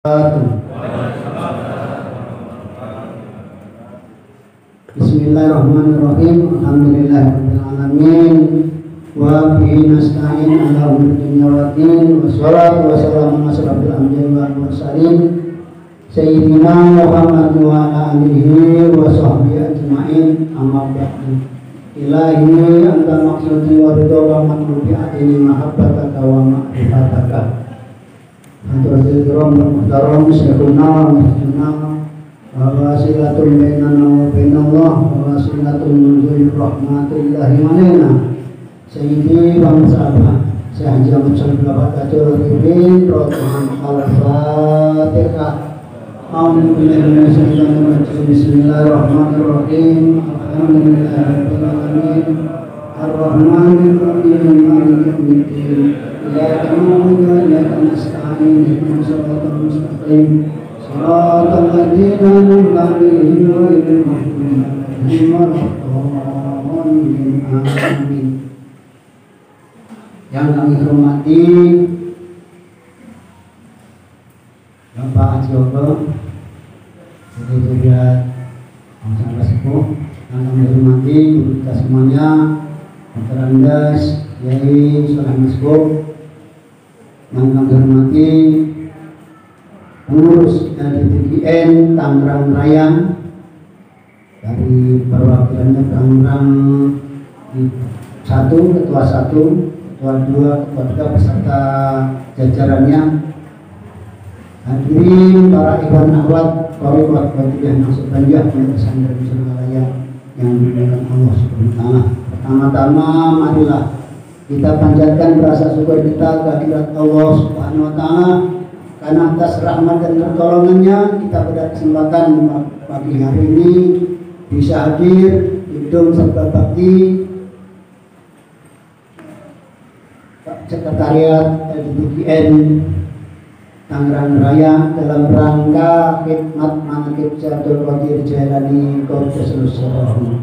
Bismillahirrahmanirrahim. Alhamdulillahirabbil alamin wa bihi nasta'in ala umuri dunya waddin wassalatu wassalamu ala asyrofil anbiya'i wal mursalin sayyidina Muhammad wa ala alihi wa sahbihi ajma'in. Amma ba'du. Ilahi anta maqsudi wa ridha matlubi atini mahabbataka wa ma'rifataka. Antarul kiram muhtaram syekhuna muhtarna wa wasilatun bainana wa bainallah wa wasilatun nuzul rahmatillahi alaina sayyidi wa sahabat Syekh Haji Ahmad Syarif Atul Ribin Rotuhan Al-Fatihah. Bismillahirrahmanirrahim. Alhamdulillahirabbil alamin arrahmanir rahim maliki yaumiddin iyyaka na'budu wa iyyaka nasta'in ihdinas siratal mustaqim siratal ladzina an'amta 'alaihim ghairil maghdubi 'alaihim waladdallin. Amin. Yang kami hormati Bapak Haji Ogo, Sekretariat Masyarakat Sepuh, yang kami hormati guru kita semuanya, Dr. Andas, Yai Soleh Masbuk, yang kami hormati pengurus LDTGN Tangerang Raya dari perwakilannya Tangerang 1, Ketua 1, Ketua 2, Ketua 3 beserta jajarannya. Hadirin para ikhwan akhwat Qaribat Batiyah Nasr Banjah yang pesantren Suralaya yang dimuliakan Allah Subhanahu wa taala. Pertama-tama marilah kita panjatkan rasa syukur kita kehadirat Allah Subhanahu wa taala karena atas rahmat dan pertolongannya kita pada kesempatan pagi hari ini bisa hadir di gedung Sabda Bakti Sekretariat LDTGN Tangerang Raya dalam rangka khidmat manaqib Abdul Qadir Jailani Qaddasahullah Sirruh.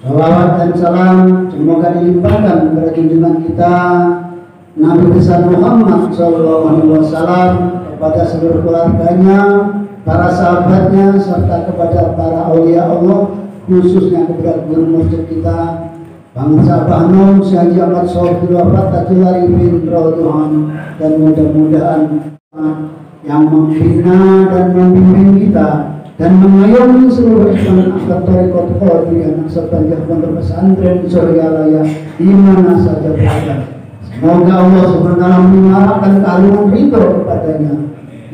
Salawat dan salam semoga dilimpahkan kepada junjungan kita Nabi besar Muhammad SAW, kepada seluruh keluarganya, para sahabatnya, serta kepada para aulia Allah, khususnya kepada guru mursyid kita Bang Sabah Nun Syekh Haji Ahmad Syarif Atul Ribin Rotuhan, dan mudah-mudahan yang membina dan membimbing kita dan mengayomi seluruh ikhwan akhwat thariqat Qadiriyah Nasr Banjah Pondok Pesantren Suralaya di mana saja berada. Semoga Allah Subhanahu wa taala menyuarakan keagungan ridho kepadanya.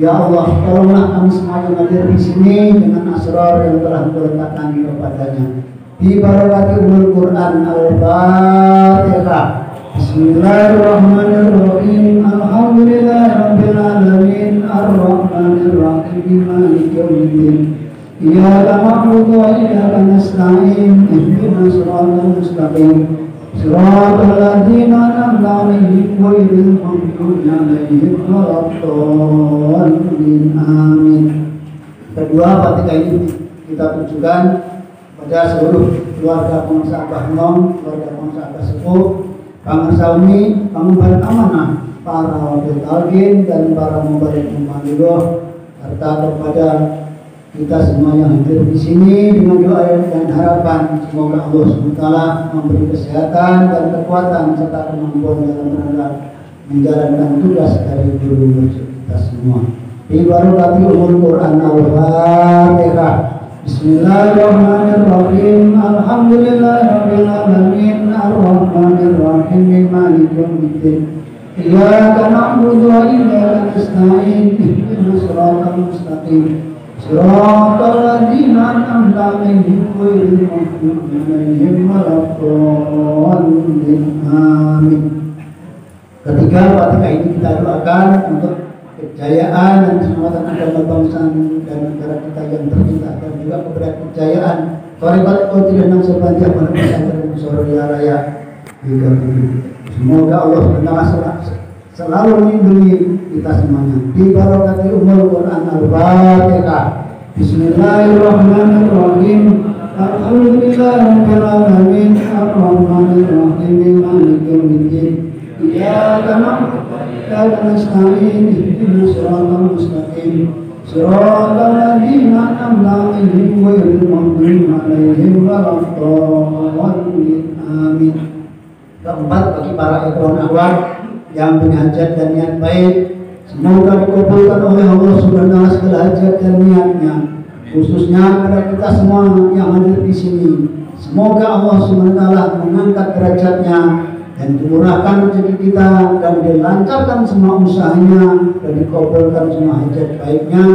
Ya Allah, tolonglah kami semuanya hadir di sini dengan asrar yang telah Engkau letakkan kepadanya. Bi barakati Ummul Quran Al-Fatihah. Bismillahirrahmanirrahim. Alhamdulillahirabbil alamin arrahmanir rahim maliki yaumiddin iyyaka na'budu wa iyyaka nasta'in ihdinas siratal mustaqim siratal ladzina an'amta 'alaihim ghairil maghdubi 'alaihim waladdallin. Amin. Kedua, Fatihah ini kita tujukan pada seluruh keluarga Pengurus Abah Nom, keluarga Pengurus Abah Sepuh, Pengurus Umi, pengemban amanah, para wakil talqin dan para mubarik mumadillah, serta kepada kita semua yang hadir di sini dengan doa dan harapan semoga Allah SWT memberi kesehatan dan kekuatan serta kemampuan dalam rangka menjalankan tugas dari guru kita semua. Bi barakati Ummul Quran Al-Fatihah. Bismillahirrahmanirrahim. Alhamdulillahirabbil alamin arrahmanir rahim maliki yaumiddin iyyaka na'budu wa iyyaka nasta'in ihdinas siratal mustaqim siratal ladzina an'amta 'alaihim ghairil maghdubi 'alaihim waladdallin. Amin. Ketiga, Fatihah ini kita doakan untuk kejayaan dan keselamatan agama bangsa dan negara kita yang tercinta, dan juga kepada kejayaan Thariqat Qadiriyah Nasr Banjah Pondok Pesantren Suralaya hingga hidup. Semoga Allah selalu melindungi kita semuanya. Bi barakati Ummul Quran Al-Fatihah. Bismillahirrahmanirrahim. Alhamdulillahirabbil alamin arrahmanir rahim maliki yaumiddin iyyaka na'budu wa iyyaka nasta'in ihdinas siratal mustaqim siratal ladzina an'amta 'alaihim ghairil maghdubi 'alaihim waladdallin. Amin. Keempat, bagi para ikhwan akhwat yang punya hajat dan niat baik, semoga dikabulkan oleh Allah Subhanahu wa taala segala hajat dan niatnya, khususnya kepada kita semua yang hadir di sini. Semoga Allah Subhanahu wa taala mengangkat derajatnya dan dimurahkan rezeki kita dan dilancarkan semua usahanya dan dikabulkan semua hajat baiknya,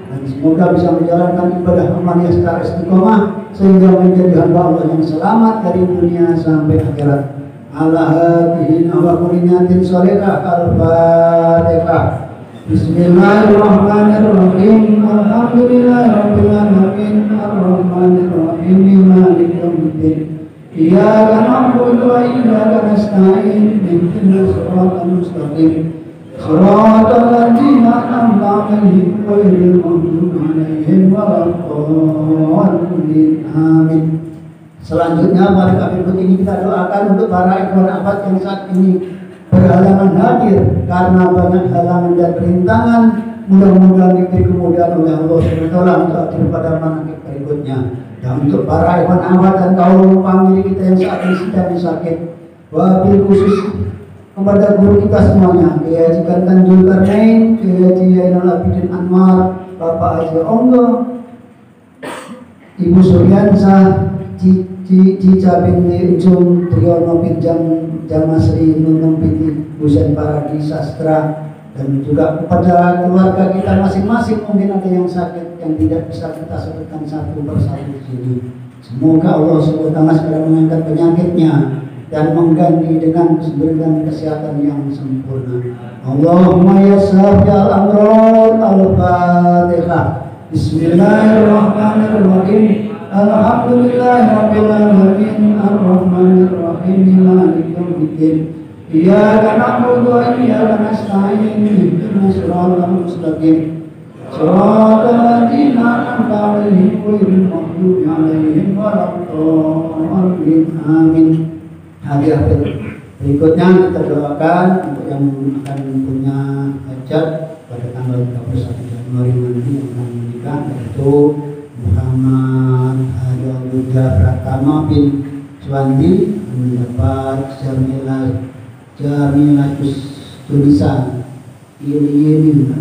dan semoga bisa menjalankan ibadah amaliyah secara istiqomah sehingga menjadi hamba Allah yang selamat dari dunia sampai akhirat. Ala hadhihi wa kulliyatin sholihah al-fatihah. Bismillahirrahmanirrahim. Alhamdulillahirabbil alamin arrahmanirrahim maliki yaumiddin. Iyyaka na'budu wa iyyaka nasta'in ihdinas siratal mustaqim siratal ladzina an'amta 'alaihim ghairil maghdubi 'alaihim waladdallin. Amin. Selanjutnya mari kami ini kita doakan untuk para ikhwan akhwat yang saat ini berhalangan hadir karena banyak halangan dan rintangan. Mudah-mudahan diberi kemudahan oleh Allah SWT untuk hadir pada manaqib berikutnya. Dan untuk para ikhwan akhwat dan kaum famili kita yang saat ini sedang sakit, wabil khusus kepada guru kita semuanya, Kiai Haji Kantan Zulkarnain, Kiai Haji Zainal Abidin Anwar, Bapak Haji Onggo, Ibu Suryansah, Cica binti Ujung, Triyono Pinjam Jamasri, Nunung binti Husain Paradi Sastra, dan juga kepada keluarga kita masing-masing. Mungkin ada yang sakit yang tidak bisa kita sebutkan satu persatu di sini. Semoga Allah SWT segera mengangkat penyakitnya dan mengganti dengan kesehatan yang sempurna. Allahumma ya syafi'al amrod. Al-Fatihah. Bismillahirrahmanirrahim. Alhamdulillahirabbil alamin arrahmanirrahim maliki yaumiddin. Iyyaka na'budu wa iyyaka nasta'in ihdinas siratal mustaqim siratal ladzina an'amta 'alaihim ghairil maghdubi 'alaihim waladdallin. Amin. Hadiah berikutnya kita doakan untuk yang akan punya hajat pada tanggal 31 Januari nanti yang akan menikah, yaitu Muhammad Hayaluda Pratama bin Suwandi mendapat Jamilatus tulisan Ilyina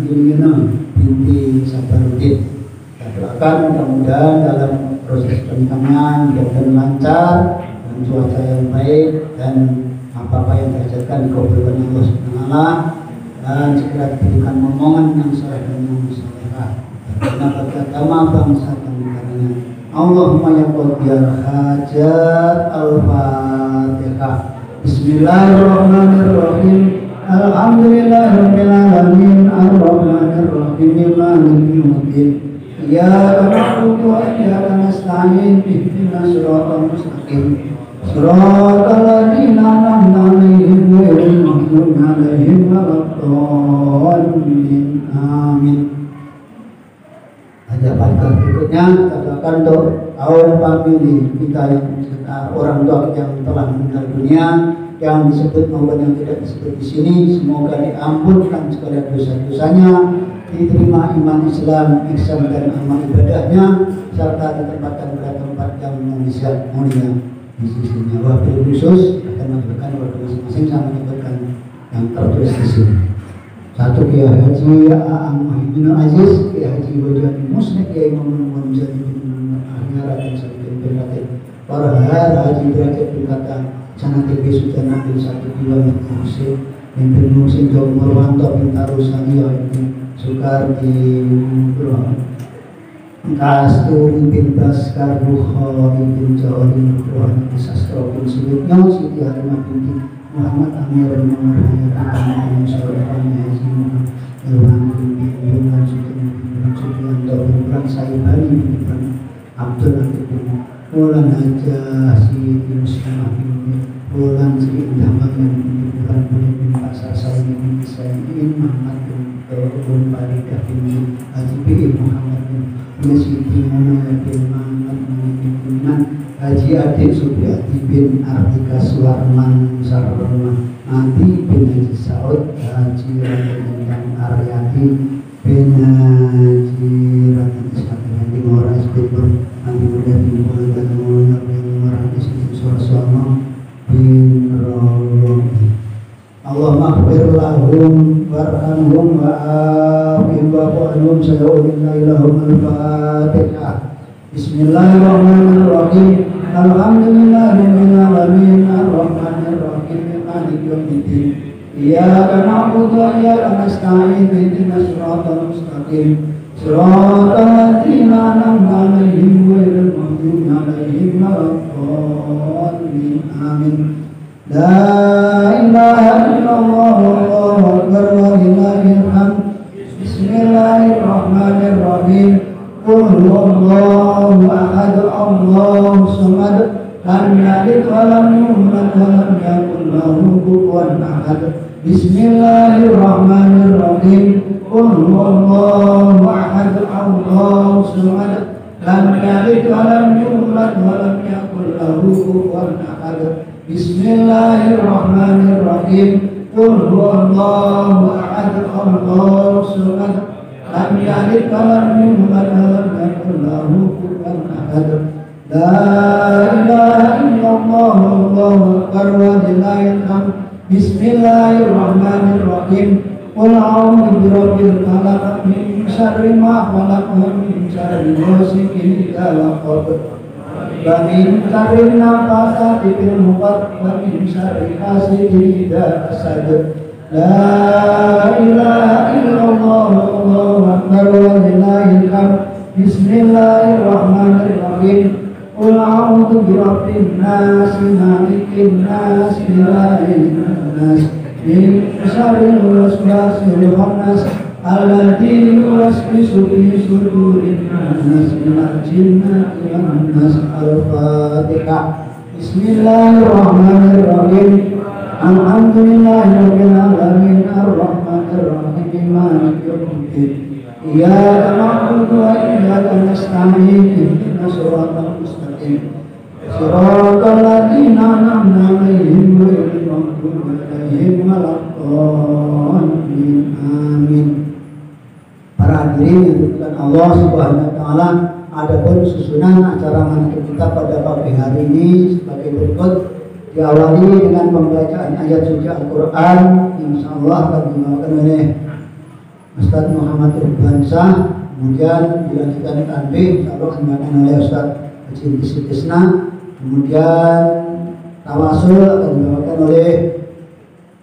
binti Sabarudin. Kita doakan mudah-mudahan dalam proses pernikahan mudah-mudahan lancar dan cuaca yang baik dan apa-apa yang dihajatkan dikabulkan Allah Subhanahu wa taala dan segera diberikan momongan yang saleh dan yang salehah karena agama bangsa dan negaranya. Allahumma ya qadiyal hajat. Al-Fatihah. Bismillahirrahmanirrahim. Alhamdulillahirabbil alamin arrahmanirrahim maliki yaumiddin. Iyyaka na'budu wa iyyaka nasta'in ihdinas siratal mustaqim siratal ladzina an'amta 'alaihim ghairil maghdubi 'alaihim waladdallin. Amin. Ada pada berikutnya kita doakan untuk kaum famili kita yang orang tua yang telah meninggal dunia, yang disebut maupun yang tidak disebut di sini, semoga diampunkan segala dosa-dosanya, diterima iman Islam, ihsan dan amal ibadahnya, serta ditempatkan pada tempat yang mulia di sisinya. Wabil khusus akan menyebutkan kepada masing-masing sama menyebutkan yang tertulis di sini. Satu, Kiai Haji A'am Muhyiddin Aziz, Kiai Haji Wajani Muslim, Kiai Muhammad Muzani bin Ahmad dan Sayyidin bin Latif, para Haji Derajat bin Kata, Sanati Besudana bin Satu Diwa bin Muhsin, bin Muhsin Jawa Marwanto bin Tarusaniya bin Sukardi Nugroho, Kasturi bin Baskar Bukhari bin Jawari Nugroho, Sastro bin Sulitnya, Siti Halimah binti Muhammad Amir bin Muhammad bin Syarifan Haji Muhammad Ilman bin Ibrahim bin Subianto bin Saibani bin Abdul Latif bin Pulan Haja Siti Muslimah bin Pulan Sri Indah Maryam bin Pulan bin Pasar Saini bin Isayin Muhammad bin Tawun Baridah bin Haji bin Muhammad bin Siti Munaya bin Muhammad bin Haji Adik Subiati bin Artika Suwarman Sarwana Adi bin Haji Saud, Haji Raden Aryati bin Haji Raden Ismail bin Moras bin Andi Muda bin Muda bin Moras bin Surasana bin Robi. Allahumma aghfir lahum warhamhum wa'afihim wa'fu anhum sayyi'ina ilahum al-Fatihah. Bismillahirrahmanirrahim. Alhamdulillahirabbil alamin arrahmanir rahim maliki yaumiddin. Iyyaka na'budu wa iyyaka nasta'in ihdinas siratal mustaqim. Siratal ladzina an'amta 'alaihim ghairil maghdubi 'alaihim waladdallin. Amin. La ilaha illallah wallahu akbar walillahil hamd. Bismillahirrahmanirrahim. Qul huwallahu ahad, Allahus samad, lam yalid wa lam yulad wa lam yakul lahu kufuwan ahad. Bismillahirrahmanirrahim. Qul huwallahu ahad, Allahus samad, lam yalid wa lam yulad wa lam yakul lahu kufuwan ahad. Bismillahirrahmanirrahim. Qul huwallahu ahad, Allahus samad, lam yalid wa lam yulad wa lam yakul lahu kufuwan ahad. La ilaha illallah wallahu akbar walillahil hamd. Bismillahirrahmanirrahim. Qul a'udzu birabbil falaq min syarri ma khalaq wa min syarri ghasiqin idza waqab. Wa min syarri nafasati fil 'uqad wa min syarri hasidin idza hasad. La ilaha illallah wallahu akbar walillahil hamd. Bismillahirrahmanirrahim. Qul a'udzu birabbin nas, malikin nas, ilahin nas, min syarril waswasil khannas, alladzi yuwaswisu fi sudurin nas, minal jinnati wan nas. Al-Fatihah. Bismillahirrahmanirrahim. Alhamdulillahirabbil alamin arrahmanir rahim maliki yaumiddin. Iyyaka na'budu wa iyyaka nasta'in ihdinas siratal mustaqim. Siratal ladzina an'amta 'alaihim ghairil maghdubi 'alaihim waladdallin. Amin. Para hadirin yang dimuliakan Allah Subhanahu wa taala, adapun susunan acara manhaj kita pada pagi hari ini sebagai berikut. Diawali dengan pembacaan ayat suci Al-Quran, insyaallah akan dibawakan oleh Ustaz Muhammad Irbansyah, kemudian dilanjutkan tanbih insyaallah akan dibawakan oleh Ustaz Haji Tisna, kemudian tawasul akan dibawakan oleh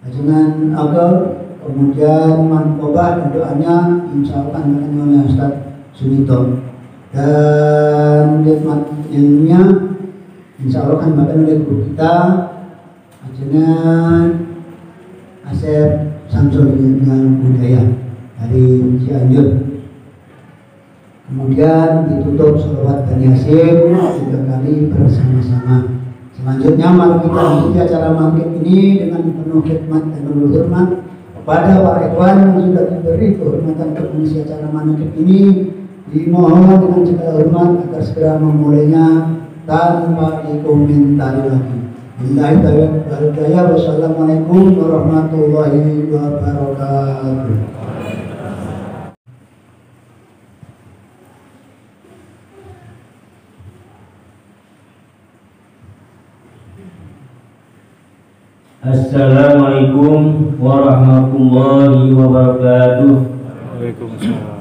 Hajinan Agel, kemudian manqobah dan doanya insyaallah akan dibawakan oleh Ustaz Sunito, dan khidmat ilmiah insyaallah akan dibawakan oleh guru kita Hajinan Asep Samsul yang budaya dari Cianjur. Kemudian ditutup sholawat Bani Hasyim 3 kali bersama-sama. Selanjutnya mari kita ikuti acara maghrib ini dengan penuh khidmat dan penuh hormat kepada para ikhwan yang sudah diberi kehormatan untuk mengisi acara maghrib ini. Dimohon dengan segala hormat agar segera memulainya tanpa dikomentari lagi. Billahi taufiq. Wassalamualaikum warahmatullahi wabarakatuh. Assalamualaikum warahmatullahi wabarakatuh. Waalaikumsalam.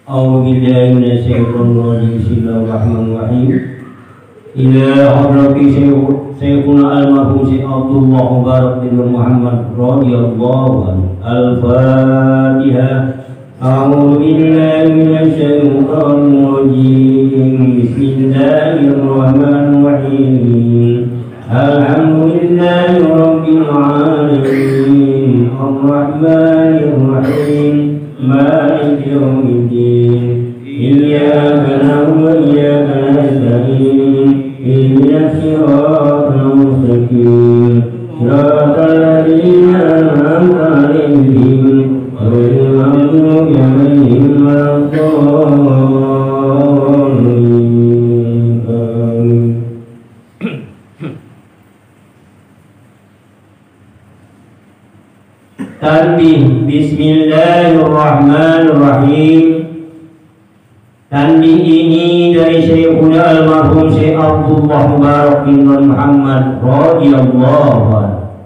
A'udzu billahi minasyaitonir rajim. Bismillahirrahmanirrahim. Ila hadrati Syekhuna almarhum Syekh Abdullah Mubarak bin Muhammad radhiyallahu anhu. Al-Fatihah. A'udzu billahi minasyaitonir rajim. Bismillahirrahmanirrahim. Alhamdulillahi rabbil alamin. Ar-Rahmanir Rahim. Maliki yaumiddin. Iyyaka na'budu wa iyyaka nasta'in. Ihdinas siratal mustaqim. Siratal ladzina an'amta 'alaihim ghairil maghdubi 'alaihim waladdallin. Tanbih. Bismillahirrahmanirrahim. Tanbih ini dari Syekhuna almarhum Syekh Abdullah Mubarak bin Muhammad radhiyallahu anhu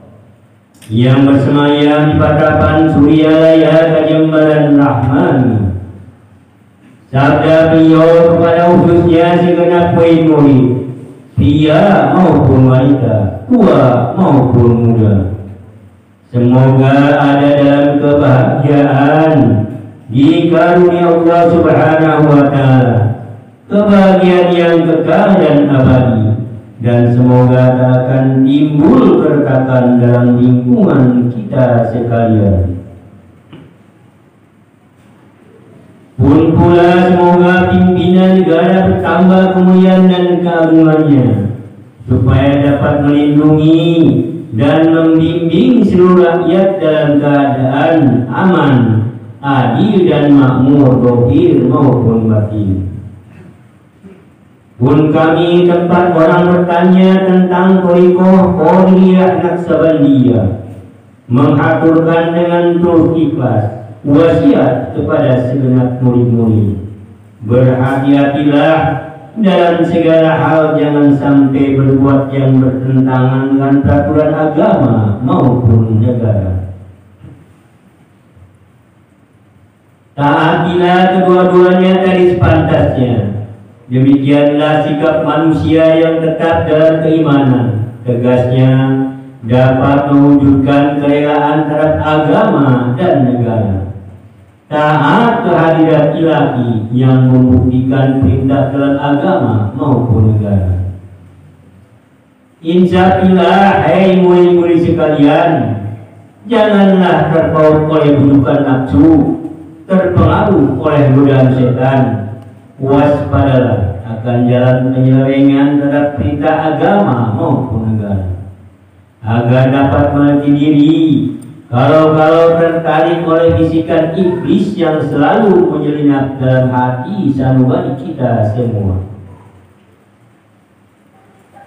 yang bersemayam di patapan Suryalaya Kajembaran Rahmani. Sabda beliau kepada khususnya segenap murid, pria maupun wanita, tua maupun muda, semoga ada dalam kebahagiaan di karunia Allah Subhanahu wa Ta'ala, kebahagiaan yang kekal dan abadi, dan semoga tak akan timbul keretakan dalam lingkungan kita sekalian. Pun pula semoga pimpinan negara bertambah kemuliaan dan keagungannya, supaya dapat melindungi dan membimbing seluruh rakyat dalam keadaan aman, adil dan makmur, zahir maupun batin. Pun kami tempat orang bertanya tentang Thariqah Qadiriyah Naqsabandiyah, menghaturkan dengan tulus ikhlas wasiat kepada segenap murid-murid, berhati-hatilah dalam segala hal, jangan sampai berbuat yang bertentangan dengan peraturan agama maupun negara. Taatilah kedua-duanya tadi sepantasnya. Demikianlah sikap manusia yang tetap dalam keimanan, tegasnya dapat mewujudkan kerelaan terhadap agama dan negara. Taat kehadirat ilahi yang membuktikan perintah dalam agama maupun negara. Insyaallah, hai murid-murid sekalian, janganlah terpaut oleh bujukan nafsu, terpengaruh oleh godaan setan. Waspadalah akan jalan penyelewengan terhadap perintah agama maupun negara, agar dapat mengerti diri kalau tertarik oleh bisikan iblis yang selalu menyelinap dalam hati sanubari kita semua.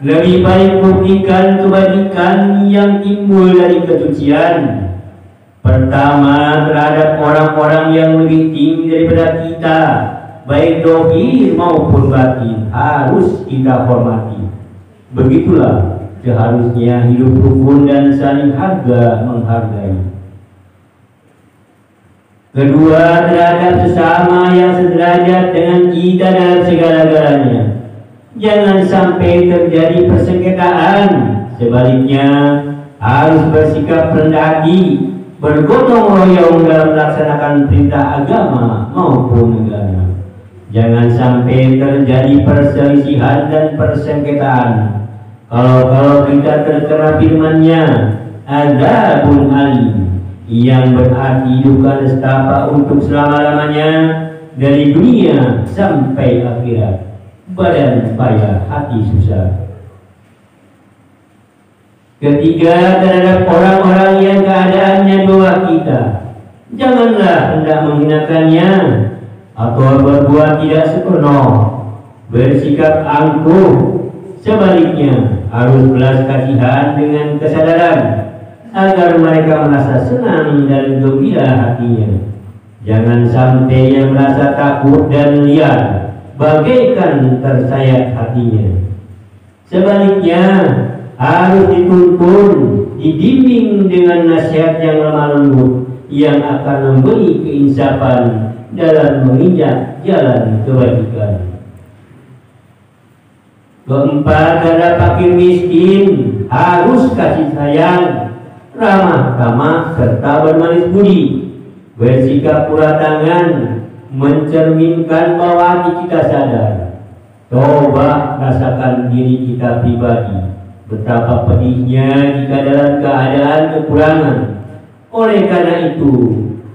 Lebih baik buktikan kebajikan yang timbul dari kesucian. Pertama, terhadap orang-orang yang lebih tinggi daripada kita, baik zahir maupun batin, harus kita hormati. Begitulah seharusnya hidup rukun dan saling harga menghargai. Kedua, terhadap sesama yang sederajat dengan kita dalam segala-galanya, jangan sampai terjadi persengketaan. Sebaliknya, harus bersikap rendah hati, bergotong royong dalam melaksanakan perintah agama maupun negara. Jangan sampai terjadi perselisihan dan persengketaan. Kalau kita terkena firman-Nya, azabun alim, yang berarti duka nestapa untuk selama-lamanya dari dunia sampai akhirat. Badan payah, hati susah. Ketiga, terhadap orang-orang yang keadaannya bawah kita, janganlah hendak menghinakannya atau berbuat tidak senonoh, bersikap angkuh. Sebaliknya, harus belas kasihan dengan kesadaran agar mereka merasa senang dan gembira hatinya. Jangan sampai yang merasa takut dan liar bagaikan tersayat hatinya. Sebaliknya, harus dituntun, dibimbing dengan nasihat yang lemah lembut yang akan memberi keinsafan dalam menginjak jalan kebajikan. Keempat, terhadap fakir miskin harus kasih sayang, ramah tamah serta bermanis budi, bersikap pura tangan, mencerminkan bahwa hati kita sadar. Coba rasakan diri kita pribadi, betapa pedihnya jika dalam keadaan kekurangan. Oleh karena itu,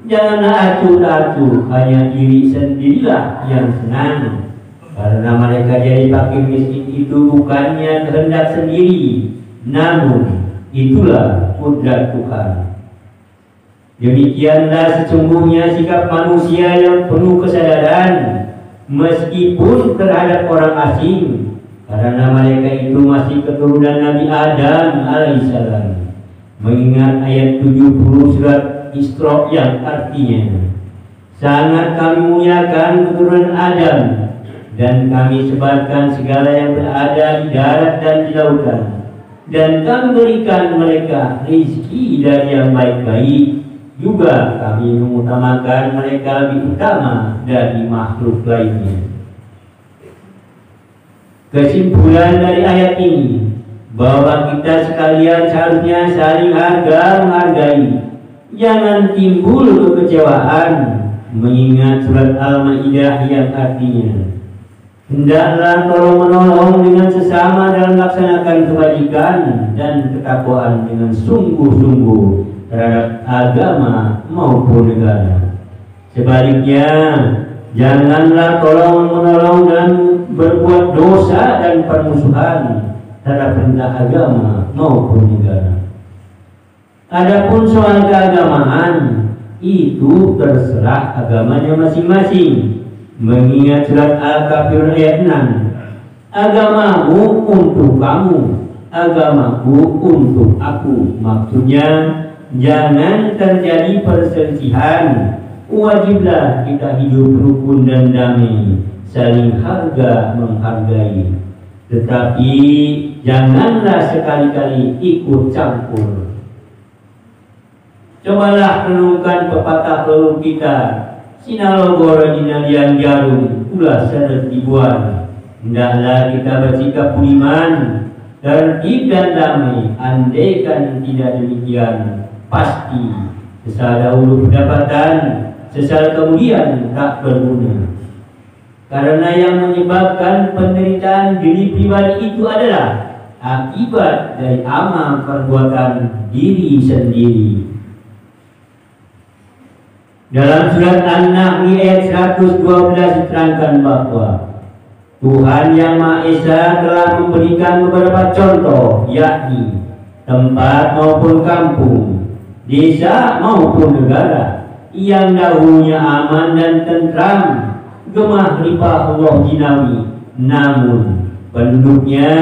janganlah acuh-acuh, hanya diri sendirilah yang senang. Karena mereka jadi fakir miskin itu bukannya kehendak sendiri, namun itulah kudrat Tuhan. Demikianlah sesungguhnya sikap manusia yang penuh kesadaran, meskipun terhadap orang asing, karena mereka itu masih keturunan Nabi Adam alaihissalam. Mengingat ayat 70 surat surat Isra yang artinya, sangat kami muliakan keturunan Adam, dan kami sebarkan segala yang berada di darat dan di lautan, dan kami berikan mereka rezeki dari yang baik-baik. Juga kami mengutamakan mereka lebih utama dari makhluk lainnya. Kesimpulan dari ayat ini, bahwa kita sekalian seharusnya saling menghargai. Jangan timbul kekecewaan mengingat surat Al-Maidah yang artinya, hendaklah tolong-menolong dengan sesama dalam melaksanakan kebajikan dan ketakwaan dengan sungguh-sungguh terhadap agama maupun negara. Sebaliknya, janganlah tolong-menolong dan berbuat dosa dan permusuhan terhadap perintah agama maupun negara. Adapun soal keagamaan, itu terserah agamanya masing-masing. Mengingat surat Al-Kafirun ayat 6, agamamu untuk kamu, agamaku untuk aku. Maksudnya, jangan terjadi perselisihan. Wajiblah kita hidup rukun dan damai, saling harga menghargai. Tetapi janganlah sekali-kali ikut campur. Cobalah renungkan pepatah leluhur kita, sinalogoro dinalian jarum, ulah seret dibuat. Hendaklah kita bersikap budiman, tertib dan damai. Andaikan tidak demikian, pasti sesal dahulu pendapatan, sesal kemudian tak berguna. Karena yang menyebabkan penderitaan diri pribadi itu adalah akibat dari amal perbuatan diri sendiri. Dalam surat An-Nahl ayat 112 diterangkan bahwa Tuhan Yang Maha Esa telah memberikan beberapa contoh, yakni tempat maupun kampung, desa maupun negara, yang dahulunya aman dan tentram, gemah limpah Allah jinawi, namun penduduknya,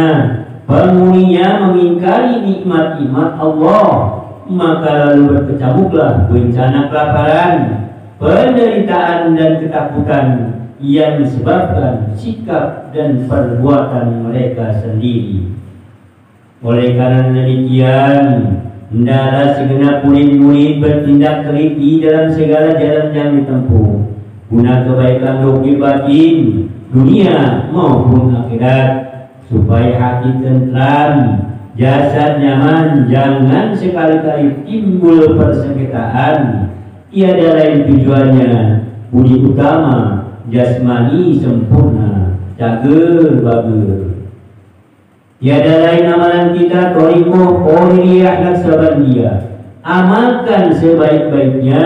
penghuninya mengingkari nikmat-nikmat Allah, maka lalu berkecamuklah bencana kelaparan, penderitaan dan ketakutan yang disebabkan sikap dan perbuatan mereka sendiri. Oleh karena demikian, hendaklah segenap murid-murid bertindak teliti dalam segala jalan yang ditempuh, guna kebaikan zahir batin, dunia maupun akhirat, supaya hati tentram, jasad nyaman. Jangan sekali-kali timbul persengketaan. Tiada lain tujuannya budi utama, jasmani sempurna, cager bager. Tiada lain amalan kita torikoh qauliyah naqsabandiyah. Amalkan sebaik-baiknya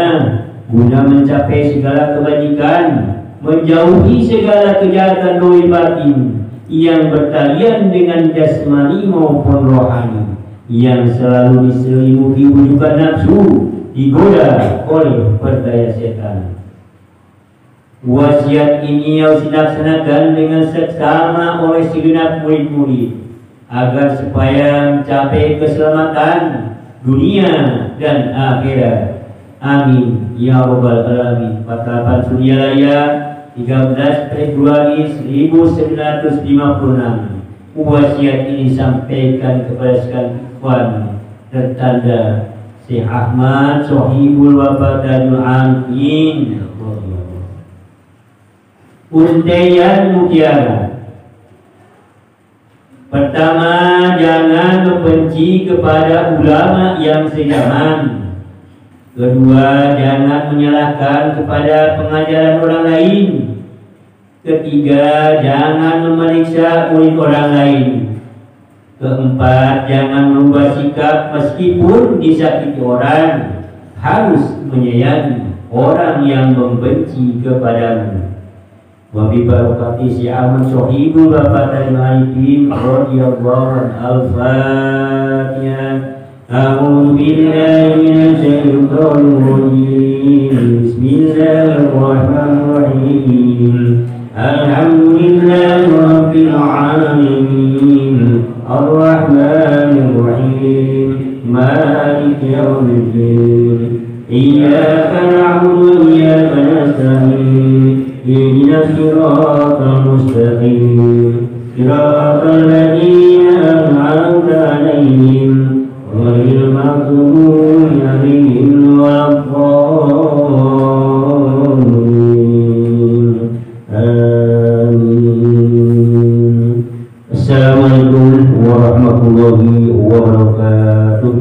guna mencapai segala kebajikan, menjauhi segala kejahatan zahir batin yang bertalian dengan jasmani maupun rohani, yang selalu diselimuti wujudan nafsu, digoda oleh berdaya setan. Wasiat ini harus dilaksanakan dengan seksama oleh segenap murid-murid, agar supaya mencapai keselamatan dunia dan akhirat. Amin ya rabbal alamin. 48 Suryalaya 13 Februari 1956. Wasiat ini sampaikan kepada sekalian ikhwan tertanda Syekh Ahmad Sohibul Wafadanul Amin. Untaian mutiara. Pertama, jangan membenci kepada ulama yang sejaman. Kedua, jangan menyalahkan kepada pengajaran orang lain. Ketiga, jangan memeriksa murid orang lain. Keempat, jangan merubah sikap meskipun disakiti orang. Harus menyayangi orang yang membenci kepadamu. Wa bi barakati Syekh Ahmad Sohibul Wafadanul Amin radhiyallahu al-Fatihah. A'udzu billahi minasy syaithanir rajim. Bismillahirrahmanirrahim. Alhamdulillahi rabbil alamin. Ar-Rahmanir Rahim. Maliki yaumiddin. إياك نعبد وإياك نستعين اهدنا الصراط المستقيم صراط الذين أنعمت عليهم غير المغضوب عليهم ولا الضالين آمين. Assalamualaikum warahmatullahi wabarakatuh.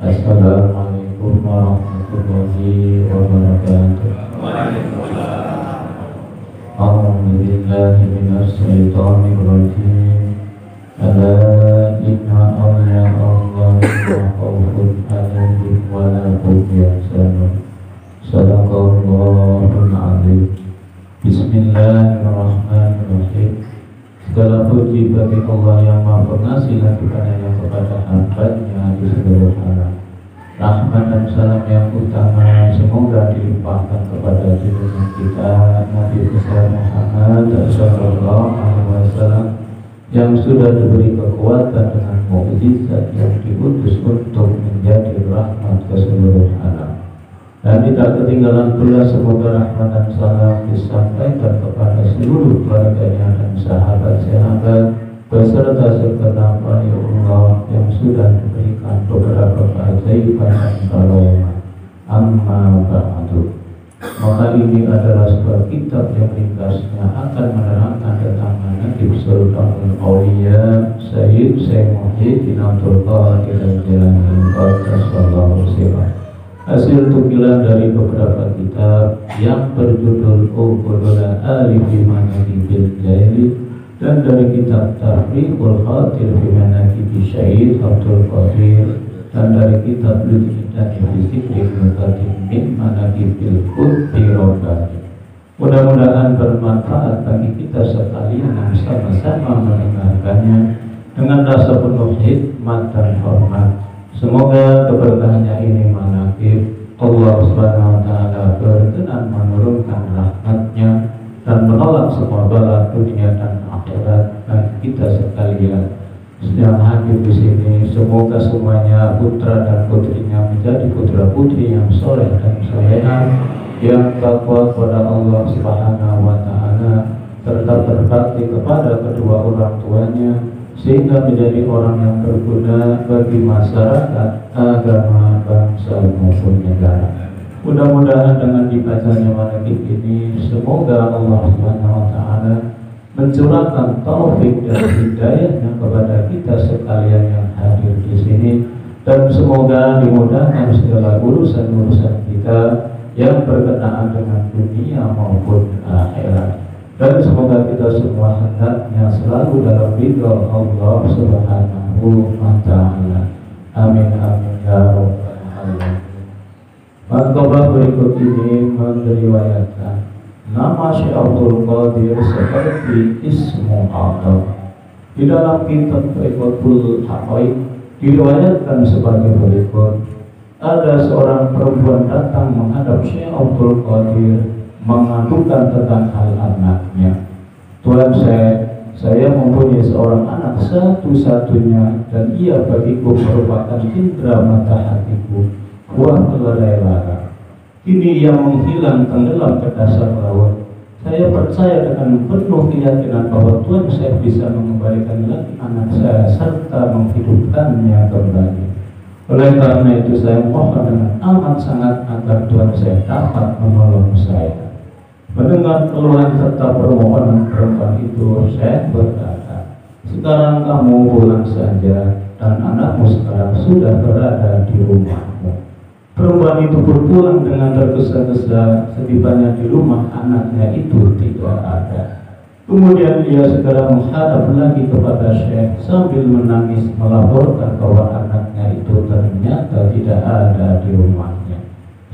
Assalamualaikum warahmatullahi wabarakatuh. A'udzubillahi minasyaitonir rajim. Ala inna awliyallahi la khawfun 'alaihim wa la hum yahzanun. Shadaqallahul 'azim. Bismillahirrahmanirrahim. Segala puji bagi Allah yang Maha Pengasih lagi padanya kepada hamba-Nya di seluruh alam. Rahmat dan salam yang utama semoga dilimpahkan kepada junjungan kita Nabi besar Muhammad sallallahu alaihi wasallam yang sudah diberi kekuatan dengan mukjizat yang diutus untuk menjadi rahmat ke seluruh alam. Dan tidak ketinggalan pula semoga rahmat dan salam disampaikan kepada seluruh keluarganya dan sahabat-sahabat beserta segenap waliullah yang sudah diberikan beberapa keajaiban dan karomah. Amma ba'du. Maka ini adalah sebuah kitab yang ringkasnya akan menerangkan tentang Nabi Sultanul Auliya Sayyid Muhyiddin Abdul Qadir Al-Jilani Qaddasallahu sirrah. Hasil tukilan dari beberapa kitab yang berjudul Uqudul Arif fi Manaqibil Jaili dan dari kitab Tahriqul Khatir fi Manaqibi Syahid Abdul Qadir dan dari kitab Lutfidan fi Zikri Muqaddim min Manaqibil Qutbi Rabbani. Mudah-mudahan bermanfaat bagi kita sekalian yang sama-sama mendengarkannya dengan rasa penuh hikmat dan hormat. Semoga keberkahannya ini manaqib Allah Subhanahu wa taala berkenan menurunkan rahmatnya dan menolak semua bala dunia dan akhirat bagi kita sekalian. Sedang hadir di sini, semoga semuanya putra dan putrinya menjadi putra putri yang soleh dan solehah, yang takwa kepada Allah Subhanahu wa taala serta berbakti kepada kedua orang tuanya sehingga menjadi orang yang berguna bagi masyarakat, agama, bangsa maupun negara. Mudah-mudahan dengan dibacanya manaqib ini semoga Allah Subhanahu wa taala mencurahkan taufik dan hidayahnya kepada kita sekalian yang hadir di sini, dan semoga dimudahkan segala urusan-urusan kita yang berkenaan dengan dunia maupun akhirat. Dan semoga kita semua hendaknya selalu dalam ridha Allah Subhanahu wa taala. Amin amin ya rabbal alamin. Mantobah berikut ini meriwayatkan nama Syekh Abdul Qadir seperti Ismu Adam. Di dalam kitab Riqatul Haqaiq diriwayatkan sebagai berikut. Ada seorang perempuan datang menghadap Syekh Abdul Qadir mengadukan tentang hal anaknya. Tuhan, saya mempunyai seorang anak satu-satunya dan ia bagiku merupakan indera mata hatiku, buah keledai lara. Kini ia menghilang tenggelam ke dasar laut. Saya percaya dengan penuh keyakinan bahwa Tuhan saya bisa mengembalikan lagi anak saya serta menghidupkannya kembali. Oleh karena itu saya mohon dengan amat sangat agar Tuhan saya dapat menolong saya. Mendengar keluhan serta permohonan perempuan itu, saya berkata, sekarang kamu pulang saja dan anakmu sekarang sudah berada di rumahmu. Perempuan itu berpulang dengan tergesa-gesa. Setibanya di rumah, anaknya itu tidak ada. Kemudian ia segera menghadap lagi kepada Syekh sambil menangis melaporkan bahwa anaknya itu ternyata tidak ada di rumahnya.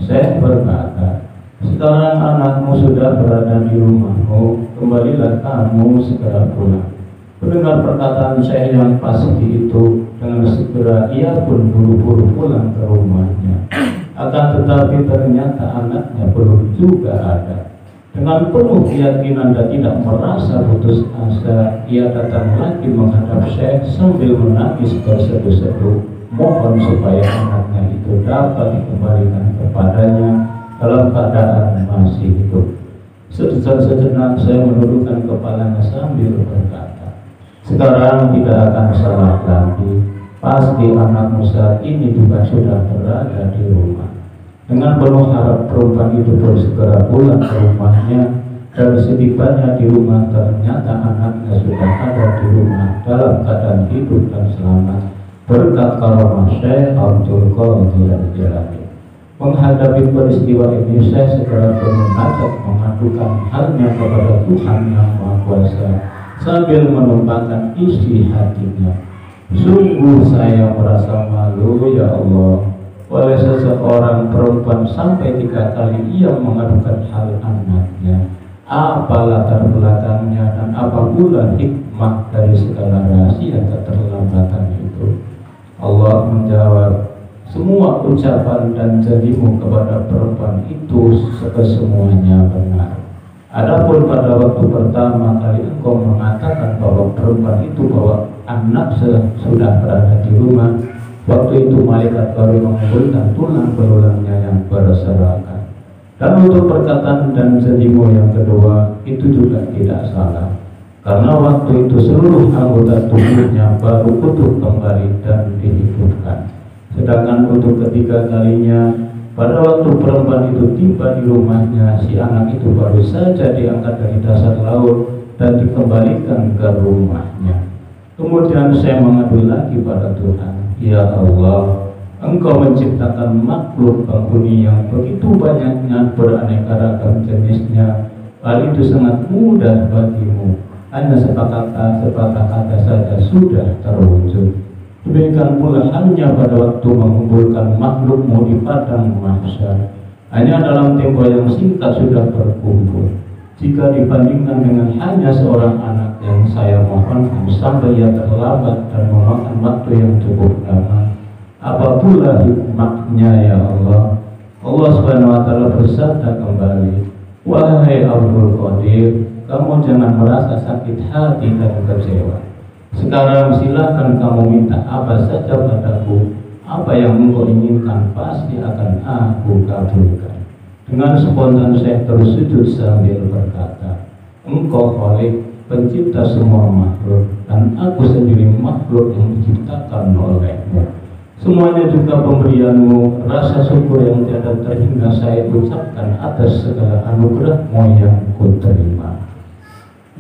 Syekh berkata, sekarang anakmu sudah berada di rumahmu, kembalilah kamu segera pulang. Mendengar perkataan Syekh yang pasti itu, dengan segera ia pun buru-buru pulang ke rumahnya. Akan tetapi ternyata anaknya belum juga ada. Dengan penuh keyakinan dan tidak merasa putus asa, ia datang lagi menghadap Syekh sambil menangis terseduh-seduh. mohon supaya anaknya itu dapat dikembalikan kepadanya dalam keadaan masih hidup. Sejenak saya menundukkan kepalanya sambil berkata, sekarang tidak akan salah lagi, pasti anakmu saat ini juga sudah berada di rumah. Dengan penuh harap perempuan itu pun segera pulang ke rumahnya, dan setibanya di rumah ternyata anaknya sudah ada di rumah dalam keadaan hidup dan selamat berkat karamah Syekh Abdul Qadir Al-Jilani. Menghadapi peristiwa ini, saya segera bermunajat mengadukan halnya kepada Tuhan Yang Maha Kuasa sambil menumpahkan isi hatinya. Sungguh saya merasa malu ya Allah, oleh seseorang perempuan sampai 3 kali ia mengadukan hal anaknya. Apa latar belakangnya dan apa pula hikmah dari segala rahasia keterlambatan itu? Allah menjawab, semua ucapan dan janjimu kepada perempuan itu semuanya benar. Adapun pada waktu pertama kali engkau mengatakan bahwa perempuan itu bahwa anak sudah berada di rumah, waktu itu malaikat baru mengumpulkan tulang belulangnya yang berserakan. Dan untuk perkataan dan janjimu yang kedua itu juga tidak salah, karena waktu itu seluruh anggota tubuhnya baru utuh kembali dan dihidupkan. Sedangkan untuk ketiga kalinya, pada waktu perempuan itu tiba di rumahnya, si anak itu baru saja diangkat dari dasar laut dan dikembalikan ke rumahnya. Kemudian saya mengadu lagi pada Tuhan, ya Allah, Engkau menciptakan makhluk penghuni yang begitu banyaknya beraneka ragam jenisnya. Hal itu sangat mudah bagimu, hanya sepatah kata saja sudah terwujud. Demikian pula halnya pada waktu mengumpulkan makhlukmu di padang mahsyar, hanya dalam tempo yang singkat sudah berkumpul. Jika dibandingkan dengan hanya seorang anak yang saya mohon sampai ia terlambat dan memakan waktu yang cukup lama, apa pula hikmahnya ya Allah? Allah Subhanahu wa Ta'ala bersabda kembali, wahai Abdul Qadir, kamu jangan merasa sakit hati dan kecewa. Sekarang silakan kamu minta apa saja padaku, apa yang engkau inginkan pasti akan aku kabulkan. Dengan spontan saya tersujud sambil berkata, engkau Khalik, pencipta semua makhluk, dan aku sendiri makhluk yang diciptakan olehmu. Semuanya juga pemberianmu, rasa syukur yang tiada terhingga saya ucapkan atas segala anugerahmu yang kuterima.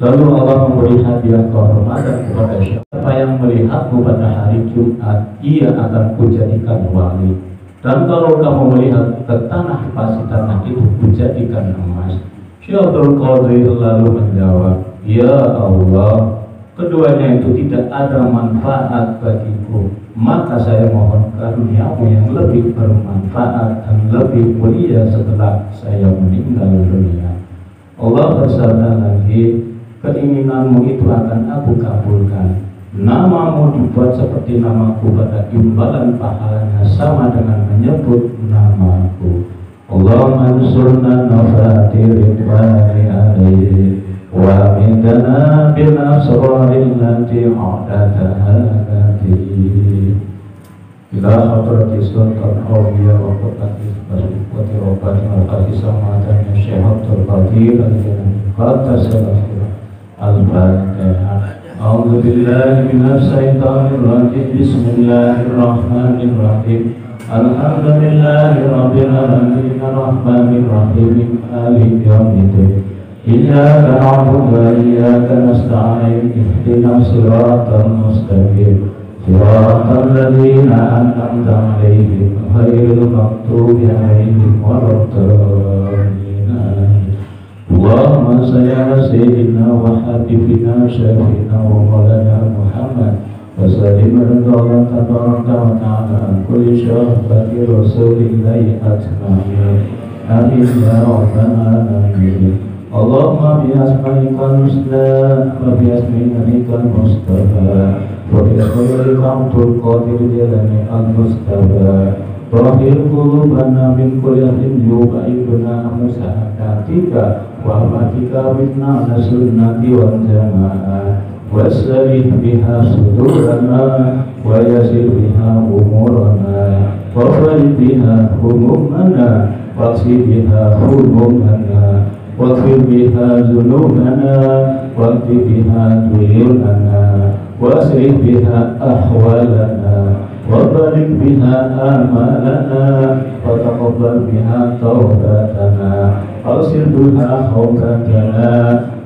Lalu Allah memberi hadiah kehormatan kepada siapa yang melihatmu pada hari Jumat, ia akan kujadikan wali. Dan kalau kamu melihat ke tanah pasti tanah itu kujadikan emas. Syekh Abdul Qadir lalu menjawab, ya Allah, keduanya itu tidak ada manfaat bagiku, maka saya mohon karuniamu yang lebih bermanfaat dan lebih mulia setelah saya meninggal dunia. Allah bersabda lagi, keinginanmu itu akan aku kabulkan. Namamu dibuat seperti namaku pada imbalan pahalanya sama dengan menyebut namaku. Allahumma ansurna nafati ridwani alaihi wa midana bil asraril lati u'dataha kati ila hadrati sultan awliya wa qutati wasifati robani wa qati samadanya Syekh Abdul Qadir Al-Fatihah. A'udzu billahi minasy syaithanir rajim. Bismillahirrahmanirrahim. Alhamdulillahi rabbil alamin arrahmanir rahim maliki yaumiddin. Iyyaka na'budu wa iyyaka nasta'in. Ihdinas siratal mustaqim. Siratal ladzina an'amta 'alaihim ghairil maghdubi 'alaihim waladdallin. Allahumma salli ala sayyidina wa habibina syafiina wa maulana Muhammad wa sallim ala tabaraka wa ta'ala an kulli syahbati rasulillahi ajma'in. Amin ya rabbal alamin. Allahumma bi asma'ikal husna wa bi asma'ikal mustafa wa bi asma'ikal Abdul Qadir Jilani al-Mustafa Rahil qulubana min kulli ahdin yubaiduna musahadatika wa matika minna sunnati wal jamaah واسرح بها صدورنا ويسر بها أمورنا وفرج بها همومنا واغفر بها همومنا واغفر بها ذنوبنا واغفر بها ديوننا واسرح بها أحوالنا وبارك بها آمالنا وتقبل بها توبتنا واغسل بها خوفتنا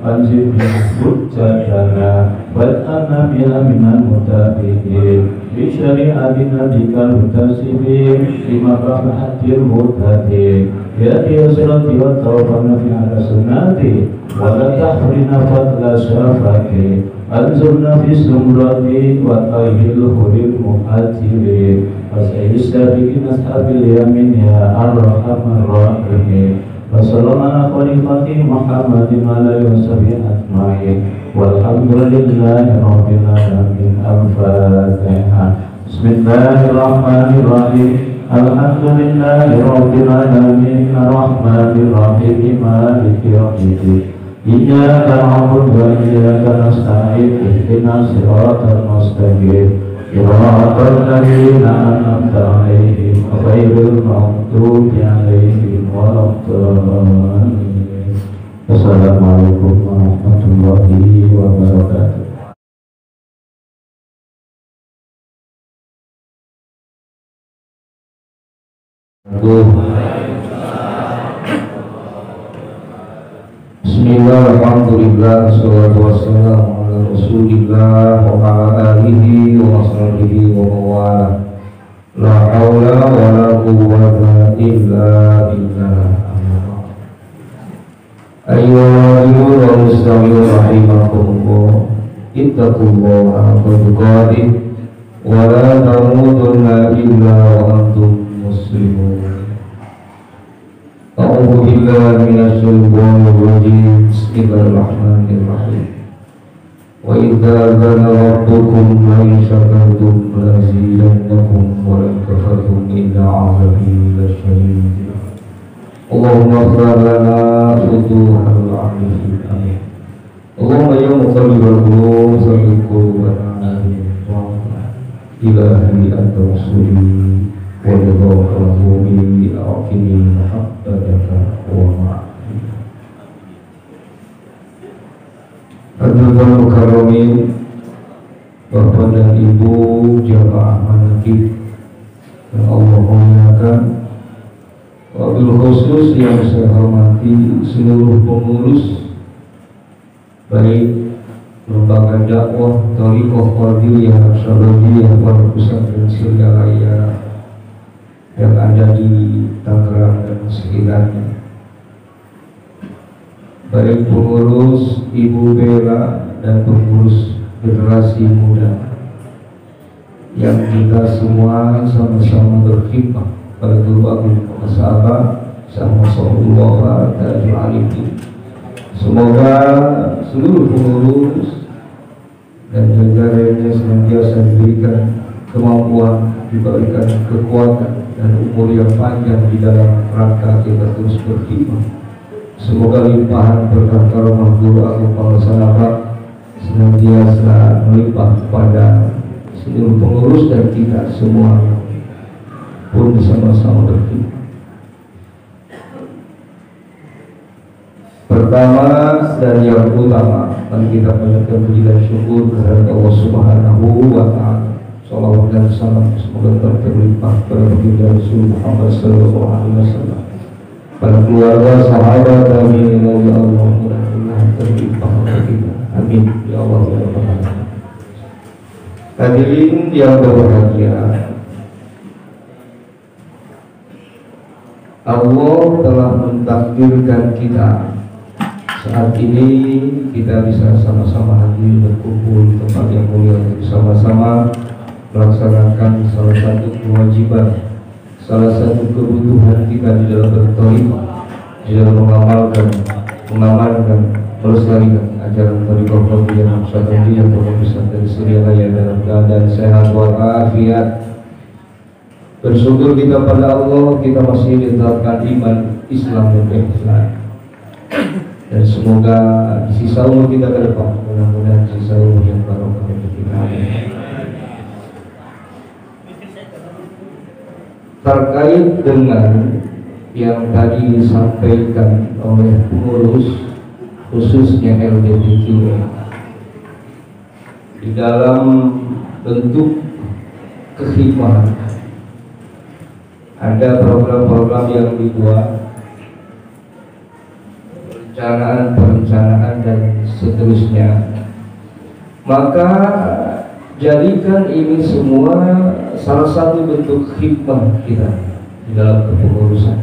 وانزل بها حجتنا واجعلنا بها من المتقين بشريعة نبيك المنتسبين بمرافحة المهتدين بهدي الصراط والتوفيق في على سنتي ولا تحرمنا فضل شفاعتي انزلنا في سمرتي وطيه الخير المؤثرين وسيد السابقين أصحاب اليمين يا أرحم الراحمين وصلى الله على خليفة محمد وعلى آله وصحبه أجمعين والحمد لله رب العالمين. الفاتحة. بسم الله الرحمن الرحيم. الحمد لله رب العالمين الرحمن الرحيم مالك يوم الدين إياك نعبد وإياك نستعين اهدنا الصراط المستقيم صراط الذين أنعمت عليهم غير المغضوب عليهم ولا الضالين. Assalamualaikum warahmatullahi wabarakatuh. Bismillah, alhamdulillah, salatu wassalamu ala rasulillah wa ala alihi wa sahbihi wa mawala. La hawla wa la quwwata illa billah. Ayyuhal wa muslimun rahimakumullah. Ittaqullaha haqqa tuqatih wa la tamutunna illa wa antum muslimun. A'udzu billahi minasy syaithanir rajim. Bismillahirrahmanirrahim. Wa idza zana rabbukum la in syakartum la azidannakum wa la in kafartum inna 'adzabi lasyadid. Allahumma ighfir lana futuhal amin. Amin. Allahumma ya muqallibal qulub tsabbit qulubana ilahi anta rasuli wa ridha bi aqini muhabbataka wa ma'ani. Hadirin mukarramin, Bapak dan Ibu jamaah manaqib yang Allah muliakan, wabil khusus yang saya hormati seluruh pengurus baik lembaga dakwah Thariqah Qadiriyah Naqsyabandiyah Pondok Pesantren Sirgalaya yang ada di Tangerang dan sekitarnya, baik pengurus Ibu Bella dan pengurus generasi muda yang kita semua sama-sama berkhidmat pada guru agung sahabat sama Rasulullah Tajul Alifi. Semoga seluruh pengurus dan jajarannya senantiasa diberikan kemampuan, diberikan kekuatan dan umur yang panjang di dalam rangka kita terus berkhidmat. Semoga limpahan berkah karunia guru agung para sahabat senantiasa melimpah kepada seluruh pengurus dan kita semua pun bersama-sama berkhidmat. Pertama dan yang utama, mari kita panjatkan puji dan syukur kepada Allah Subhanahu wa Ta'ala. Salawat dan salam semoga terlimpah kepada baginda Rasul Muhammad sallallahu alaihi wasallam, pada keluarga, sahabat, dan ya Allah, mudah-mudahan terlimpah kepada kita. Amin ya Allah ya Rabbal alamin. Hadirin yang berbahagia, Allah telah mentakdirkan kita saat ini kita bisa sama-sama hadir berkumpul di tempat yang mulia untuk sama-sama melaksanakan salah satu kewajiban, salah satu kebutuhan kita di dalam berthariqah, di dalam mengamalkan, melestarikan ajaran thariqah Qadiriyah Naqsyabandiyah Pondok Pesantren Sirgalaya dalam keadaan sehat walafiat. Bersyukur kita pada Allah, kita masih ditetapkan iman, Islam dan ihsan. dan semoga sisa umur kita ke depan mudah-mudahan sisa umur yang barokah untuk kita. Terkait dengan yang tadi disampaikan oleh pengurus khususnya LGBTQ di dalam bentuk kekhidmatan, ada program-program yang dibuat, perencanaan dan seterusnya, maka jadikan ini semua salah satu bentuk khidmat kita di dalam kepengurusan.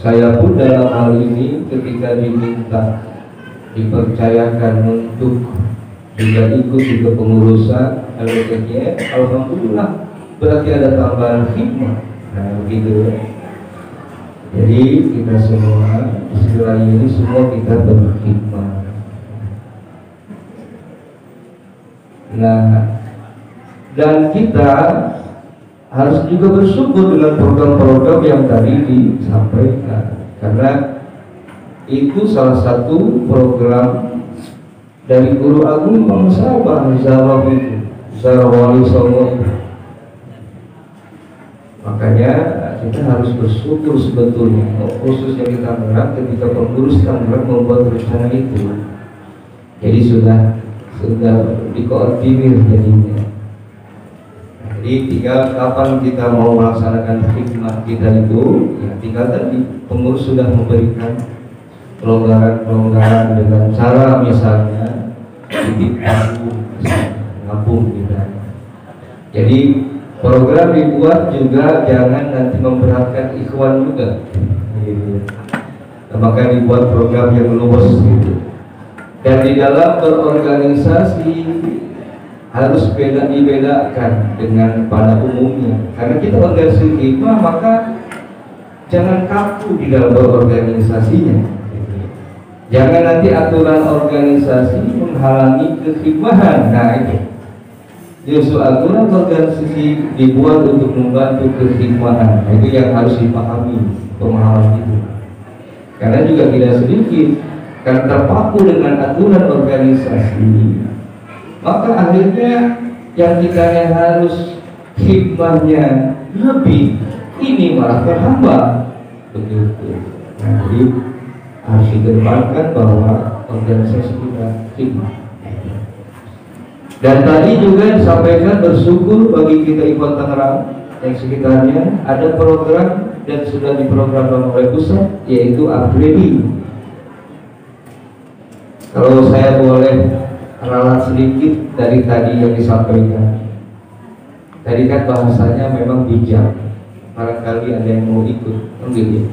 Saya pun dalam hal ini ketika diminta dipercayakan untuk juga ikut di kepengurusan LGBTQ, alhamdulillah berarti ada tambahan khidmat. Nah begitu. Jadi kita semua istilahnya ini semua kita berkhidmat. Nah, dan kita harus juga bersyukur dengan program-program yang tadi disampaikan, karena itu salah satu program dari Guru Agung Bang Sabah Zarawali Songo. Makanya kita harus bersyukur sebetulnya, khususnya di Tangerang ketika pengurus Tangerang membuat rencana itu. Jadi sudah dikoordinir jadinya. Jadi tinggal kapan kita mau melaksanakan khidmat kita itu, ya tinggal tadi pengurus sudah memberikan pelonggaran-pelonggaran dengan cara misalnya titip ngapung gitu. Jadi program dibuat juga jangan nanti memberatkan ikhwan juga, gitu. Nah, maka dibuat program yang luas gitu. Dan di dalam berorganisasi harus dibedakan dengan pada umumnya. Karena kita organisasi khidmah, maka jangan kaku di dalam berorganisasinya. Jangan nanti aturan organisasi menghalangi kekhidmahan. Nah itu. Justru aturan organisasi dibuat untuk membantu kekhidmahan. Nah, itu yang harus dipahami pemahaman itu. Karena juga tidak sedikit karena terpaku dengan aturan organisasi, maka akhirnya yang kita harus khidmahnya lebih, ini malah terhambat begitu. Nah, jadi harus dikedepankan bahwa organisasi kita khidmah. Dan tadi juga disampaikan bersyukur bagi kita Ikhwan Tangerang yang sekitarnya ada program dan sudah diprogramkan oleh pusat, yaitu upgrading. Kalau saya boleh ralat sedikit dari tadi yang disampaikan, tadi kan bahasanya memang bijak, barangkali ada yang mau ikut, gitu.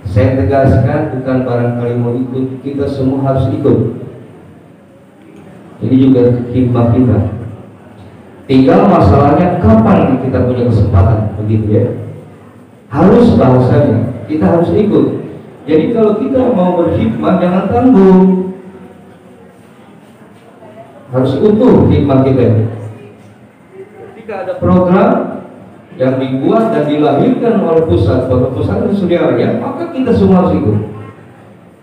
Saya tegaskan bukan barangkali mau ikut, kita semua harus ikut. Ini juga khidmat kita. Tinggal masalahnya kapan kita punya kesempatan, begitu ya. Harus bahasanya, kita harus ikut. Jadi kalau kita mau berkhidmat jangan tanggung. Harus utuh khidmat kita. Ketika ada program yang dibuat dan dilahirkan oleh pusat, pusat itu sudah ya, maka kita semua harus ikut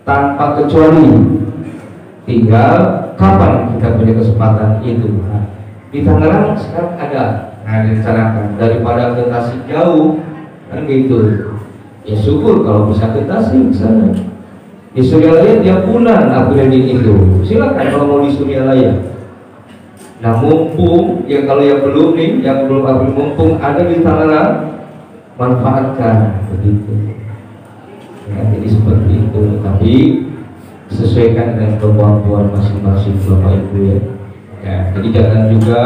tanpa kecuali. Tinggal kapan kita punya kesempatan itu. Nah, di Tangerang sekarang ada, direncanakan daripada ke Tasik jauh kan gitu. Ya syukur kalau bisa ke Tasik sana. Di Suryalaya tiap bulan upgrading itu. Silakan kalau mau di Suryalaya. Nah mumpung ya kalau yang belum nih, yang belum upgrade, mumpung ada di Tangerang, manfaatkan begitu. Ya, jadi seperti itu. Tapi sesuaikan dengan kemampuan masing-masing Bapak Ibu ya. Ya, jadi jangan juga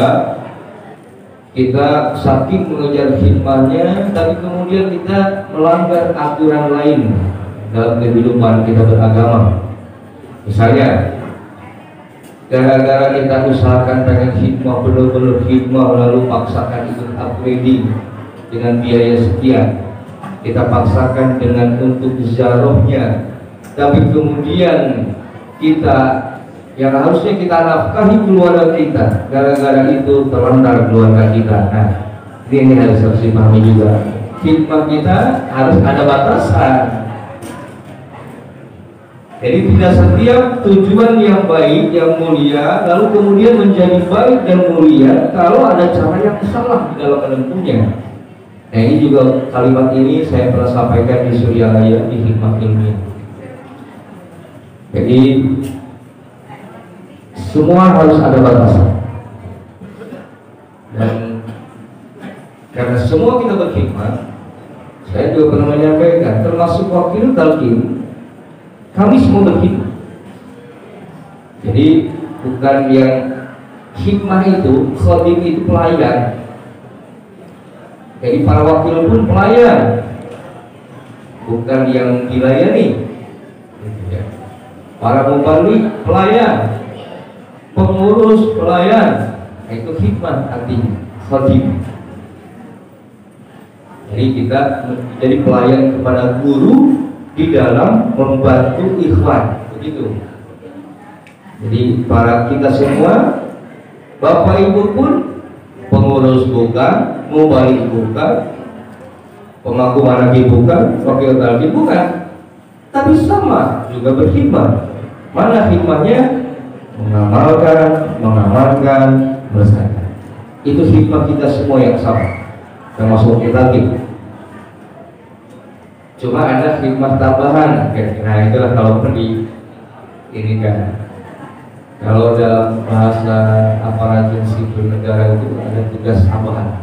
kita saking mengejar khidmatnya, tapi kemudian kita melanggar aturan lain dalam kehidupan kita beragama. Misalnya, gara-gara kita usahakan pengen khidmah, benar-benar khidmah, lalu paksakan ikut upgrading dengan biaya sekian, kita paksakan dengan untuk ziarahnya, tapi kemudian kita yang harusnya kita nafkahi keluarga kita, gara-gara itu terlantar keluarga kita. Nah, ini harus dipahami juga. Khidmat kita harus ada batasan. Jadi tidak setiap tujuan yang baik, yang mulia, lalu kemudian menjadi baik dan mulia kalau ada cara yang salah di dalam menempuhnya. Nah, ini juga kalimat ini saya pernah sampaikan di Suryalaya di Hikmah Ilmiah. Jadi semua harus ada batasan. Dan karena semua kita berkhidmat, saya juga pernah menyampaikan, termasuk wakil talqin, kami semua berkhidmat. Jadi bukan yang hikmah itu, khodim itu pelayan. Jadi para wakil pun pelayan, bukan yang dilayani. Para mubalik pelayan, pengurus pelayan, itu hikmah artinya khodim. Jadi kita menjadi pelayan kepada guru di dalam membantu ikhwan, begitu. Jadi para kita semua, bapak ibu pun pengurus bukan, mubalik bukan, pemangku manaqib bukan, wakil talqin bukan, tapi sama juga berkhidmat. Mana hikmahnya? Mengamalkan, mengamalkan, melestarikan. Itu hikmah kita semua yang sama, termasuk wakil talqin. Cuma ada hikmah tambahan. Nah, itulah kalau pergi ini kan. Kalau dalam bahasa aparatur sipil negara itu ada tugas tambahan.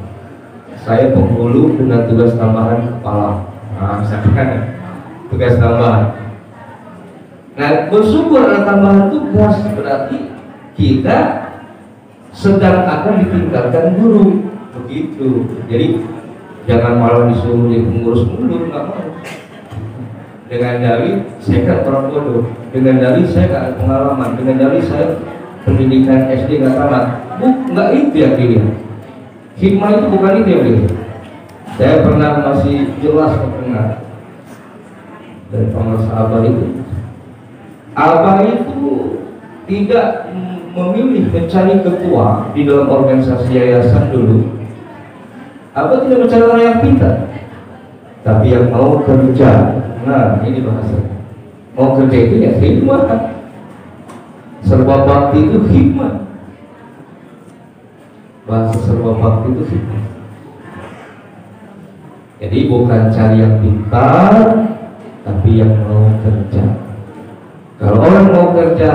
Saya penghulu dengan tugas tambahan kepala. Nah, misalkan tugas tambahan. Nah, bersyukur ada tambahan tugas berarti kita sedang akan ditingkatkan guru, begitu. Jadi jangan malah disuruh jadi pengurus mulu, nggak mau. Dengan dalih saya kan orang bodoh, dengan dalih saya nggak ada pengalaman, dengan dalih saya pendidikan SD nggak tamat. Nggak itu yang dilihat. Hikmah itu bukan itu yang dilihat. Saya pernah masih jelas mendengar dari penguasa Abah itu. Abah itu tidak memilih mencari ketua di dalam organisasi yayasan dulu. Abah tidak mencari orang yang pintar, tapi yang mau kerja. Nah, ini bahasa mau kerja itu ya hikmah. Serba bakti itu hikmah. Bahasa serba bakti itu hikmah. Jadi bukan cari yang pintar, tapi yang mau kerja. Kalau orang mau kerja,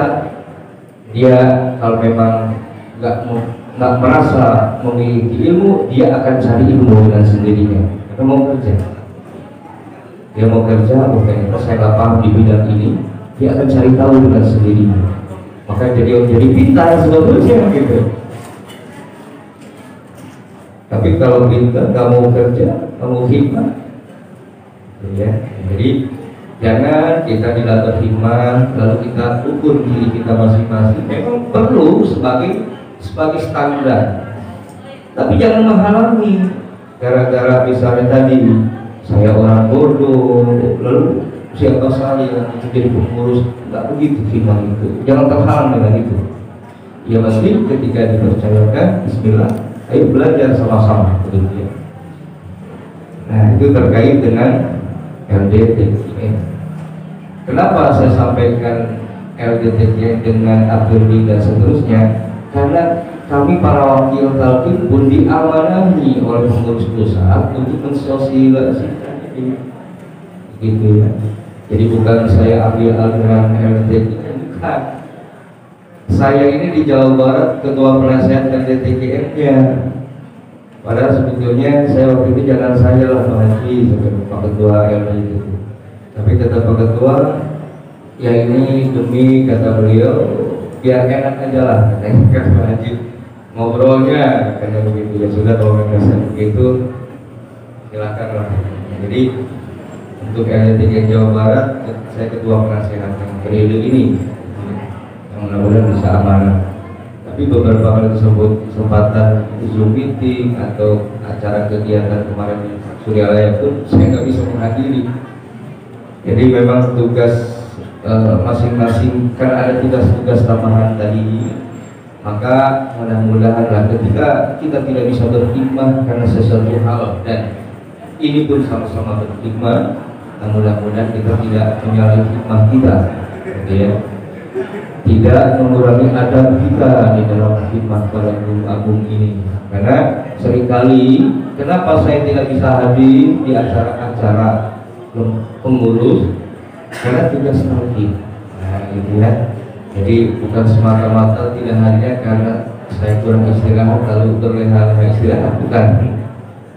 dia kalau memang nggak merasa memiliki ilmu, dia akan cari ilmu dengan sendirinya. Karena mau kerja, dia mau kerja, bukan saya nggak paham di bidang ini, dia akan cari tahu dengan sendirinya. Maka jadi pintar sebetulnya gitu. Tapi kalau pintar nggak mau kerja, nggak mau hikmah, ya. Jadi jangan kita tidak berhikmah lalu kita ukur diri kita masing-masing. Memang perlu sebagai standar, tapi jangan menghalangi gara-gara misalnya tadi saya orang bodoh lalu siapa saya yang jadi pengurus. Nggak begitu hikmah itu, jangan terhalang dengan itu. Ya mesti ketika dipercayakan, bismillah, ayo belajar sama-sama, begitu ya. Nah, itu terkait dengan LDTKN. Kenapa saya sampaikan LDTKN dengan Abdul dan seterusnya? Karena kami para wakil talqin pun diamanahi oleh pengurus pusat untuk mensosialisasikan ini, gitu ya. Jadi bukan saya ambil aliran LDTKN, bukan. Saya ini di Jawa Barat ketua penasihat LDTKN-nya. Padahal sebetulnya saya waktu itu jangan saya lah Pak Haji sebagai Pak Ketua LDTKN itu. Tapi kata Pak Ketua, ya ini demi kata beliau biar enak aja lah, katanya Pak Haji ngobrolnya, katanya begitu. Ya sudah, kalau memang begitu silakan lah. Jadi untuk LDTKN Jawa Barat saya ketua penasihat yang periode ini, yang mudah-mudahan bisa amanah. Tapi beberapa kali tersebut kesempatan Zoom meeting atau acara kegiatan kemarin di Suryalaya pun saya nggak bisa menghadiri. Jadi memang tugas masing-masing, karena ada tugas-tugas tambahan tadi, maka mudah-mudahanlah ketika kita tidak bisa berhikmah karena sesuatu hal dan ini pun sama-sama berhikmah, mudah-mudahan kita tidak menyalahi hikmah kita gitu ya. Tidak mengurangi adab kita di dalam khidmat pada Gunung Agung ini. Karena seringkali kenapa saya tidak bisa hadir di acara-acara pengurus, karena tugas lagi. Nah, gitu ya. Jadi bukan semata-mata tidak hanya karena saya kurang istirahat lalu berleha-leha istirahat, bukan.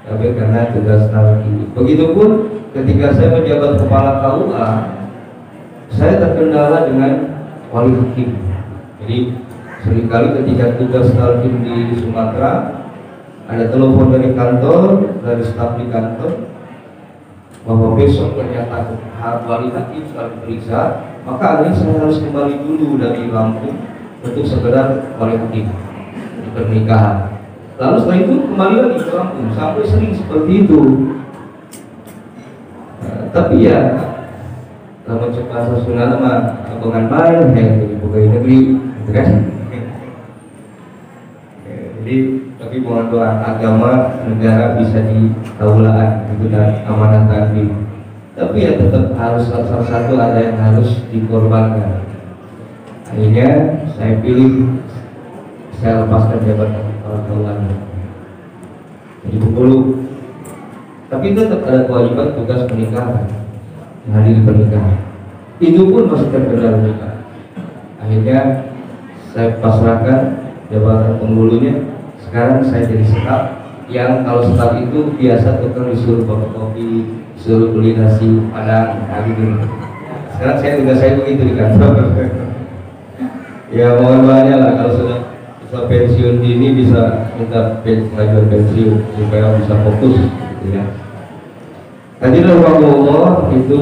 Tapi karena tugas lagi. Begitupun ketika saya menjabat kepala KUA, saya terkendala dengan wali hakim. Jadi seringkali ketika tugas talqin di Sumatera, ada telepon dari kantor, dari staf di kantor, bahwa besok ternyata wali hakim sekali periksa, maka akhirnya saya harus kembali dulu dari Lampung untuk sekedar wali hakim di pernikahan. Lalu setelah itu kembali lagi ke Lampung, sampai sering seperti itu. Tapi ya, kalau cek bahasa Sunda mah abangan main jadi pegawai negeri, gitu kan? Jadi tapi mohon doa agama negara bisa ditaulaan gitu dan amanah tadi. Tapi ya tetap harus salah satu ada yang harus dikorbankan. Akhirnya saya pilih, saya lepaskan jabatan kepala KUA. Jadi pukul. Tapi tetap ada kewajiban tugas pernikahan, menghadiri pernikahan. Itu pun masih terkendala juga. Akhirnya saya pasrahkan jabatan penghulunya. Sekarang saya jadi staf, yang kalau staf itu biasa tukang disuruh bawa kopi, disuruh beli nasi padang, gitu. Sekarang saya begitu di kantor. Ya mohon doanya lah kalau sudah pensiun dini bisa minta pengajuan pensiun supaya bisa fokus, gitu ya. Tadi Allah itu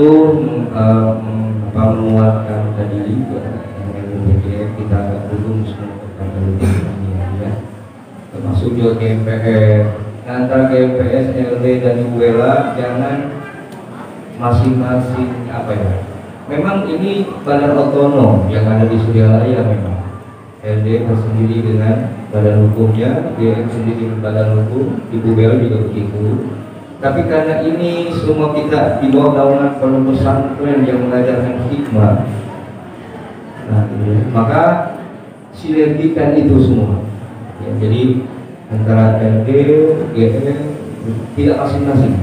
menguatkan tadi kita agak dulu ya, termasuk juga GMPS antara GMPS, LD dan UWELA jangan masing-masing apa ya. Memang ini badan otonom yang ada di Suryalaya memang. LD tersendiri dengan badan hukumnya, GM sendiri dengan badan hukum, di UWELA juga begitu. Tapi karena ini semua kita di bawah naungan pondok pesantren yang mengajarkan hikmah, nah, maka sinergikan itu semua. Ya, jadi antara LD, GM tidak masing-masing,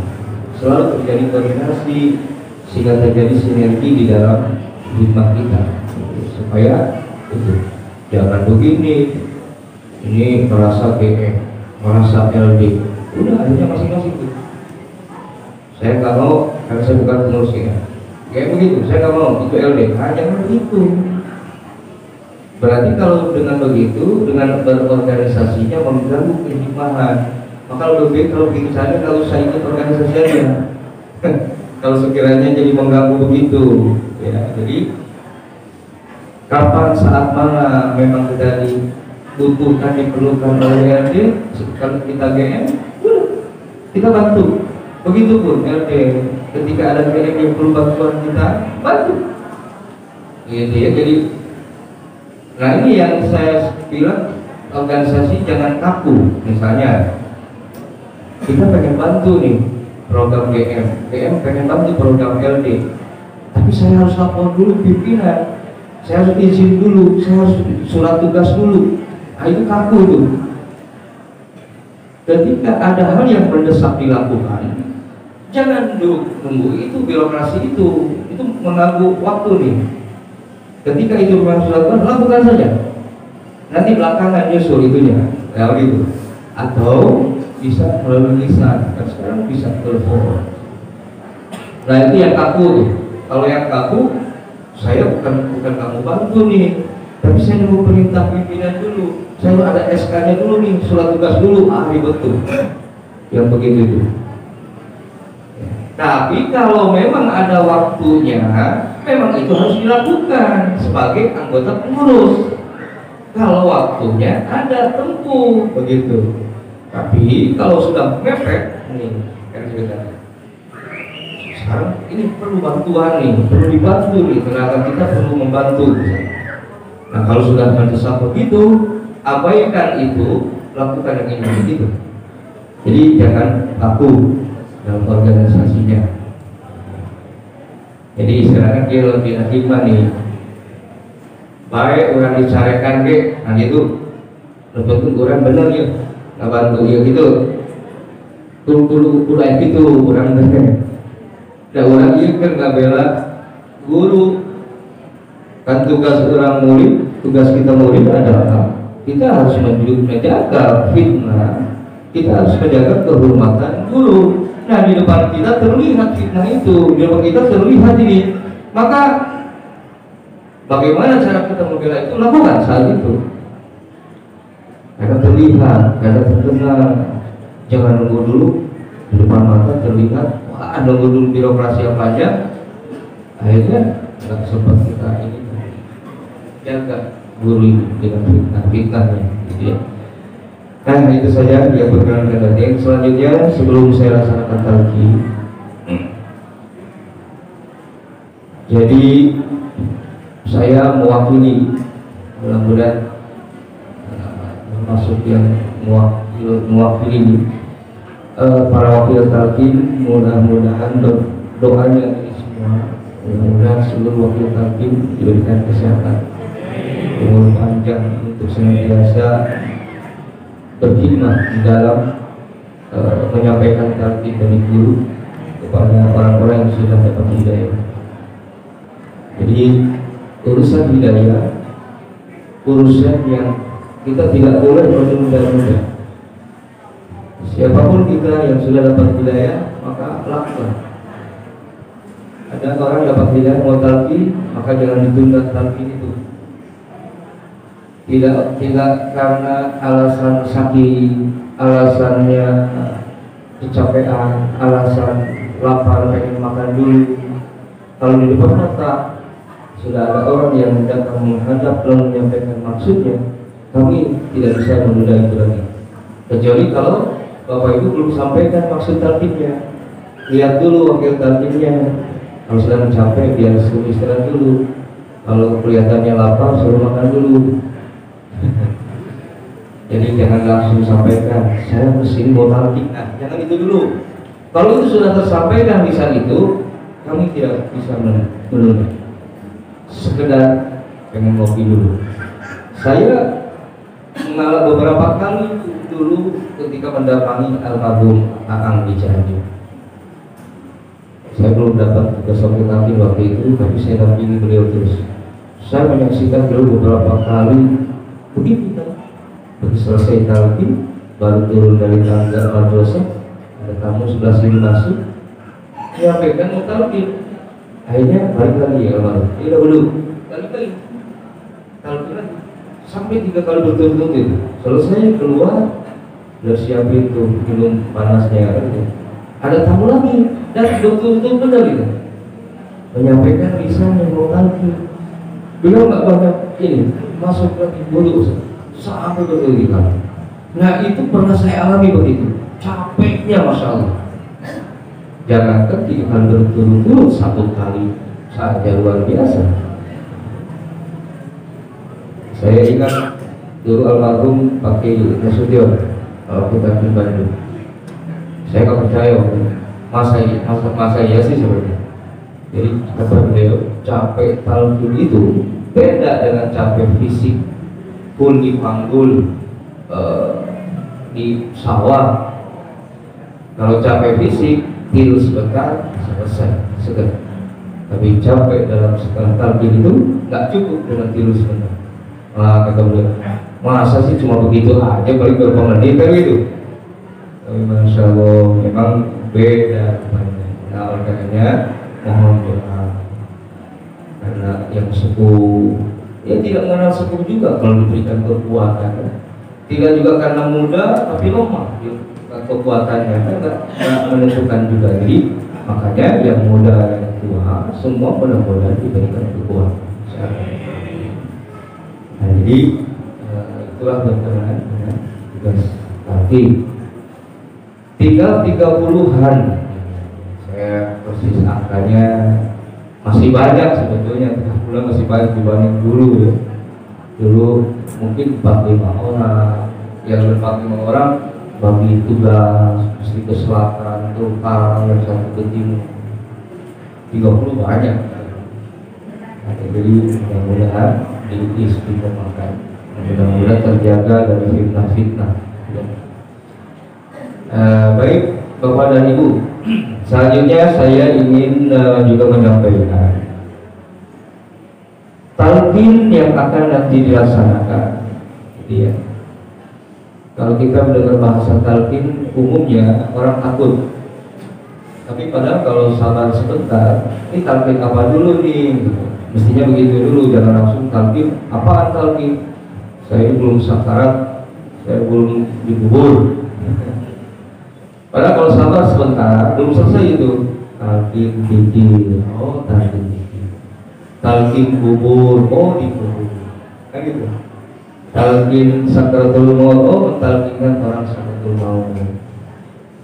selalu terjadi koordinasi sehingga terjadi sinergi di dalam hikmah kita. Supaya itu jangan begini, ini merasa GM, merasa LD, udah akhirnya masing-masing itu. Saya nggak mau, karena saya bukan pengurusnya. Kayak begitu, saya nggak mau itu LD. Jangan begitu. Berarti kalau dengan begitu, dengan berorganisasinya mengganggu kehikmahan. Maka lebih kalau begitu saja kalau saya ikut organisasinya. Kalau sekiranya jadi mengganggu begitu, ya. Jadi kapan saat mana memang kita dibutuhkan, diperlukan oleh LD, kalau kita GM, kita bantu. Begitupun LD, ketika ada GM yang perlu bantuan kita, bantu. Gitu ya. Jadi, nah ini yang saya bilang organisasi jangan kaku. Misalnya, kita pengen bantu nih program GM pengen bantu program LD, tapi saya harus lapor dulu pimpinan, saya harus izin dulu, saya harus surat tugas dulu. Nah itu kaku itu. Ketika ada hal yang mendesak dilakukan, jangan nunggu itu birokrasi itu mengganggu waktu nih. Ketika itu harus dilakukan, lakukan saja. Nanti belakangan nyusul itunya, ya gitu. Atau bisa melalui lisan, kan sekarang bisa telepon. Nah itu yang kaku. Kalau yang kaku, saya bukan kamu bantu nih, tapi saya nunggu perintah pimpinan dulu. Saya ada SK-nya dulu nih, surat tugas dulu, ribet tuh. Yang begitu itu. Tapi kalau memang ada waktunya, memang itu harus dilakukan sebagai anggota pengurus. Kalau waktunya ada tempuh begitu. Tapi kalau sudah mepet, nih kan cerita. Sekarang ini perlu bantuan nih, perlu dibantu nih, tenaga kita perlu membantu. Nah kalau sudah mendesak begitu, abaikan itu, lakukan yang ini begitu. Jadi jangan takut dalam organisasinya. Jadi sekarang dia lebih hikmah nih. baik orang dicarekan ke, nah gitu lepas orang bener ya nggak bantu ya gitu kudu gitu orang bener dan orang iya kan nggak bela guru kan tugas orang murid, tugas kita murid adalah kita harus menjaga fitnah, kita harus menjaga kehormatan guru. Nah di depan kita terlihat fitnah itu, di depan kita terlihat ini, maka bagaimana cara kita membela itu? Lakukan saat itu. Karena terlihat, karena terdengar. Jangan nunggu dulu di depan mata terlihat. Wah, nunggu dulu birokrasi yang panjang. Akhirnya nggak sempat kita ini jaga guru ini dengan fitnahnya, gitu ya. Nah itu saja yang berkenan dengan yang selanjutnya sebelum saya laksanakan talqin. Jadi saya mewakili, mudah-mudahan termasuk yang mewakili para wakil talqin, mudah-mudahan doanya ini semua, mudah-mudahan seluruh wakil talqin diberikan kesehatan, umur panjang untuk senantiasa berkhidmat di dalam menyampaikan talqin dari guru kepada orang-orang yang sudah dapat hidayah. Jadi urusan hidayah, urusan yang kita tidak boleh menunda-nunda. Siapapun kita yang sudah dapat hidayah, maka lakukan. Ada orang dapat hidayah mau talqin, maka jangan ditunda talqin itu. Tidak karena alasan sakit, alasannya kecapean, alasan lapar pengen makan dulu. Kalau di depan mata sudah ada orang yang datang menghadap lalu menyampaikan maksudnya, kami tidak bisa menunda itu lagi. Kecuali kalau Bapak Ibu belum sampaikan maksud talqinnya, lihat dulu wakil talqinnya. Kalau sudah mencapai biar suruh istirahat dulu. Kalau kelihatannya lapar suruh makan dulu. Jadi jangan langsung sampaikan saya mesti mau talqin. Nah, jangan itu dulu. Kalau itu sudah tersampaikan di saat itu, kami tidak bisa menunda. Sekedar pengen ngopi dulu. Saya mengalami beberapa kali dulu ketika mendatangi almarhum Aang di Cianjur. Saya belum dapat tugas wakil talqin waktu itu, tapi saya dampingi beliau terus. Saya menyaksikan beliau beberapa kali begitu kan, begitu selesai talqin baru turun dari tangga madrasah, ada tamu sebelah sini masuk, menyampaikan mau talqin. Akhirnya balik lagi ya almarhum, tidak dulu, balik lagi talqin lagi sampai 3 kali berturut-turut. Selesai keluar, udah siapin tuh minum panasnya gitu. Ada tamu lagi dan berturut-turut benar gitu, menyampaikan lisan yang mau talqin. Beliau nggak banyak ini, masuk lagi dulu sampai berkali-kali. Nah itu pernah saya alami begitu, capeknya masya Allah. Jangankan 3 kali berturut-turut, 1 kali saja luar biasa. Saya ingat dulu almarhum pakai Nasution kalau kita di Bandung. Saya nggak percaya masa iya sih sebenarnya. Jadi kata beliau capek talqin itu beda dengan capek fisik pun dipanggul di sawah. Kalau capek fisik tidur sebentar selesai segera. Tapi capek dalam setengah talqin itu nggak cukup dengan tidur sebentar. Kata beliau, masa sih cuma begitu aja paling beberapa menit kan gitu. Tapi masya Allah memang beda. Nah oleh karenanya mohon doa, karena yang sepuh ya tidak mengenal sepuh juga kalau diberikan kekuatan, tidak juga karena muda tapi lemah kekuatannya kan nggak menentukan juga. Jadi makanya yang muda yang tua semua mudah-mudahan diberikan kekuatan. Nah jadi itulah berkenaan dengan tugas talqin. Tinggal 30-an, saya persis angkanya masih banyak sebetulnya, 30-an masih banyak dibanding dulu ya. Dulu mungkin 45 orang, yang 45 orang bagi tugas, mesti ke selatan, ke utara, yang satu ke timur, 30 banyak. Nah, jadi mudah-mudahan diistiqomahkan. Mudah-mudahan terjaga dari fitnah-fitnah. Baik Bapak dan Ibu, selanjutnya saya ingin juga menyampaikan talqin yang akan nanti dilaksanakan. Ya. Kalau kita mendengar bahasa talqin, umumnya orang takut. Tapi padahal kalau sabar sebentar, ini talqin apa dulu nih? Mestinya begitu dulu, jangan langsung talqin. Apaan talqin? Saya belum sakarat, saya belum dikubur. Padahal kalau sabar sebentar, belum selesai itu. Talqin fikir, oh talqin fikir. Talqin kubur, oh dikubur. Kan gitu. Talqin sakaratul maut, oh mentalqinkan orang sakaratul maut.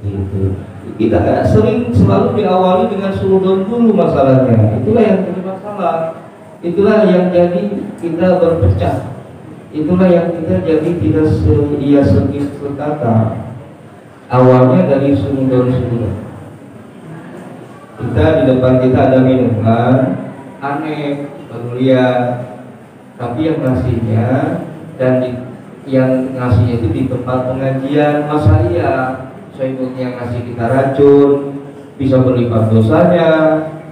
Gitu. Kita sering selalu diawali dengan suudon dulu masalahnya. Itulah yang jadi masalah. Itulah yang jadi kita berpecah. Itulah yang kita jadi tidak sekata. Awalnya dari suudon. Kita di depan kita ada minuman aneh, baru lihat. Tapi yang ngasihnya dan yang ngasihnya itu di tempat pengajian, masa iya seibutnya ngasih kita racun, bisa berlipat dosanya.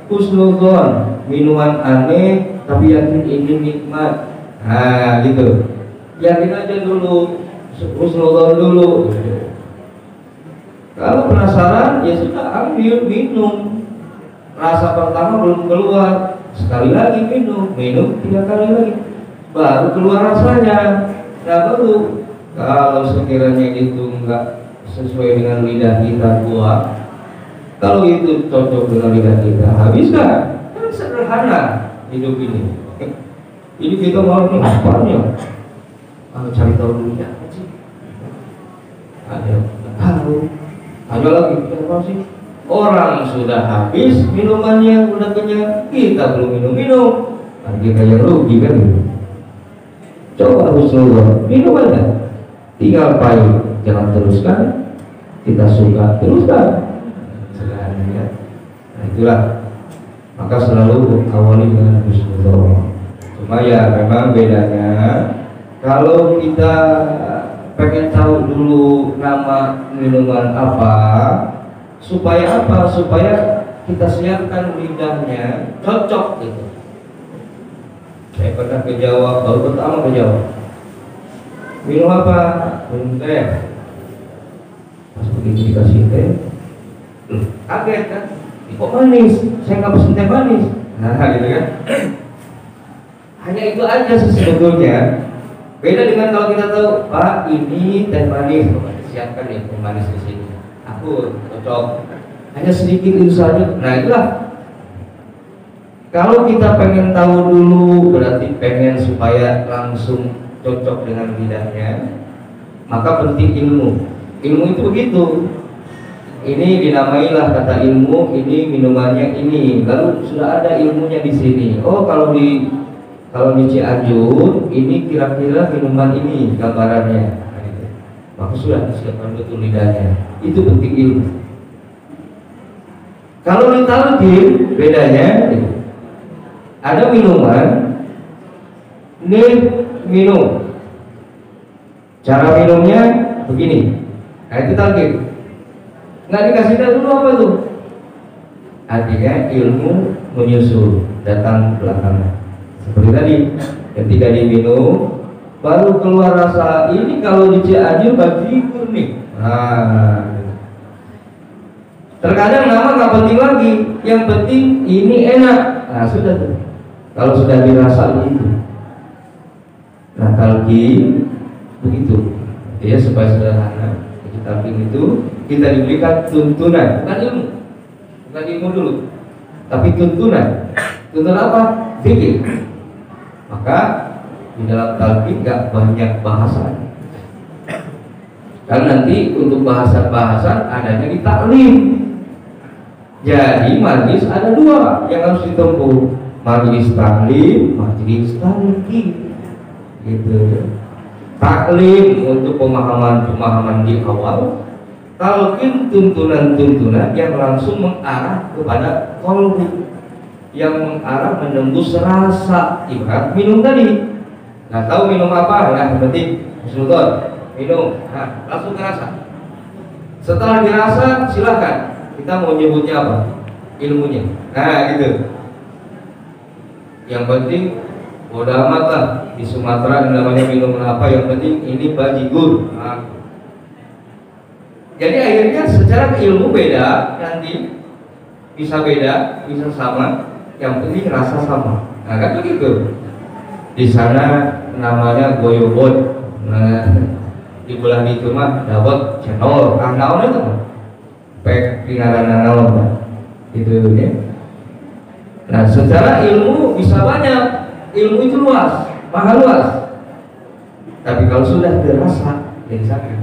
Husnudzon, minuman aneh tapi yakin ini nikmat. Nah gitu, yakin aja dulu, husnudzon dulu. Kalau penasaran ya sudah ambil minum. Rasa pertama belum keluar, sekali lagi minum 3 kali lagi, baru keluar rasanya. Nah baru kalau sekiranya itu enggak sesuai dengan lidah kita buah, kalau itu cocok dengan lidah kita, habiskan. Kan sederhana hidup ini. Ini kita mau nih apanya? Cari tahu dulu ya sih. Ada tahu. Ada lagi apa sih? Orang sudah habis minumannya, udah kenyang, kita belum minum. Nah, kita yang rugi kan? Coba husnudzon, minum aja, tinggal pahit, jangan teruskan. Kita suka teruskan. Sebenarnya, nah itulah. Maka selalu awali dengan husnudzon. Cuma ya memang bedanya kalau kita pengen tahu dulu nama minuman apa, supaya apa? Supaya kita siapkan lidahnya cocok gitu. Saya pernah ke Jawa, baru pertama ke Jawa. Minum apa? Minum teh. Pas begitu dikasih teh, kaget kan? Kok manis? Saya nggak pesen teh manis. Nah gitu kan? Hanya itu aja sih sebetulnya. Beda dengan kalau kita tahu, Pak ini teh manis, siapkan ya teh manis di sini. Aku cocok. Hanya sedikit itu saja. Nah itulah. Kalau kita pengen tahu dulu, berarti pengen supaya langsung cocok dengan lidahnya, maka penting ilmu. Ilmu itu begitu. Ini dinamailah kata ilmu, ini minumannya ini. Lalu sudah ada ilmunya di sini. Oh kalau di Cianjur ini kira-kira minuman ini gambarannya. Maka sudah disiapkan betul lidahnya. Itu penting ilmu. Kalau di talqin bedanya, ada minuman, ini minum. Cara minumnya begini. Nah itu talqin. Nggak dikasih tahu dulu apa tuh? Artinya ilmu menyusul, datang belakangan. Seperti tadi, ketika diminum, baru keluar rasa. Ini kalau di Cianjur bajigur nih. Nah, terkadang nama nggak penting lagi, yang penting ini enak. Nah sudah tuh. Kalau sudah dirasa begitu. Nah talqin begitu. Ya supaya sederhana. Jadi talqin itu kita diberikan tuntunan, bukan ilmu, bukan ilmu dulu, tapi tuntunan. Tuntunan apa? Fikih. Maka di dalam talqin nggak banyak bahasan. Karena nanti untuk bahasan-bahasan adanya di taklim. Jadi majlis ada 2 yang harus ditempuh. Majlis taklim, majlis talqin. Gitu. Taklim untuk pemahaman di awal. Talqin tuntunan-tuntunan yang langsung mengarah kepada qalbi, yang mengarah menembus rasa. Ibarat minum tadi, Nah, tahu minum apa? Nah, yang penting Sultan minum. Nah, langsung kerasa. Setelah dirasa, silakan. Kita mau nyebutnya apa? Ilmunya. Nah, gitu. Yang penting bodo amat lah. Di Sumatera namanya minuman apa? Yang penting ini bajigur. Nah. Jadi akhirnya secara ilmu beda, nanti bisa beda, bisa sama. Yang penting rasa sama. Nah, kan begitu. Di sana namanya goyobot. Nah, di bulan itu mah dapat channel. Naon itu mah pek pingaran naon itu ya. Nah, secara ilmu bisa banyak. Ilmu itu luas, maha luas. Tapi kalau sudah dirasa, jadi sakit.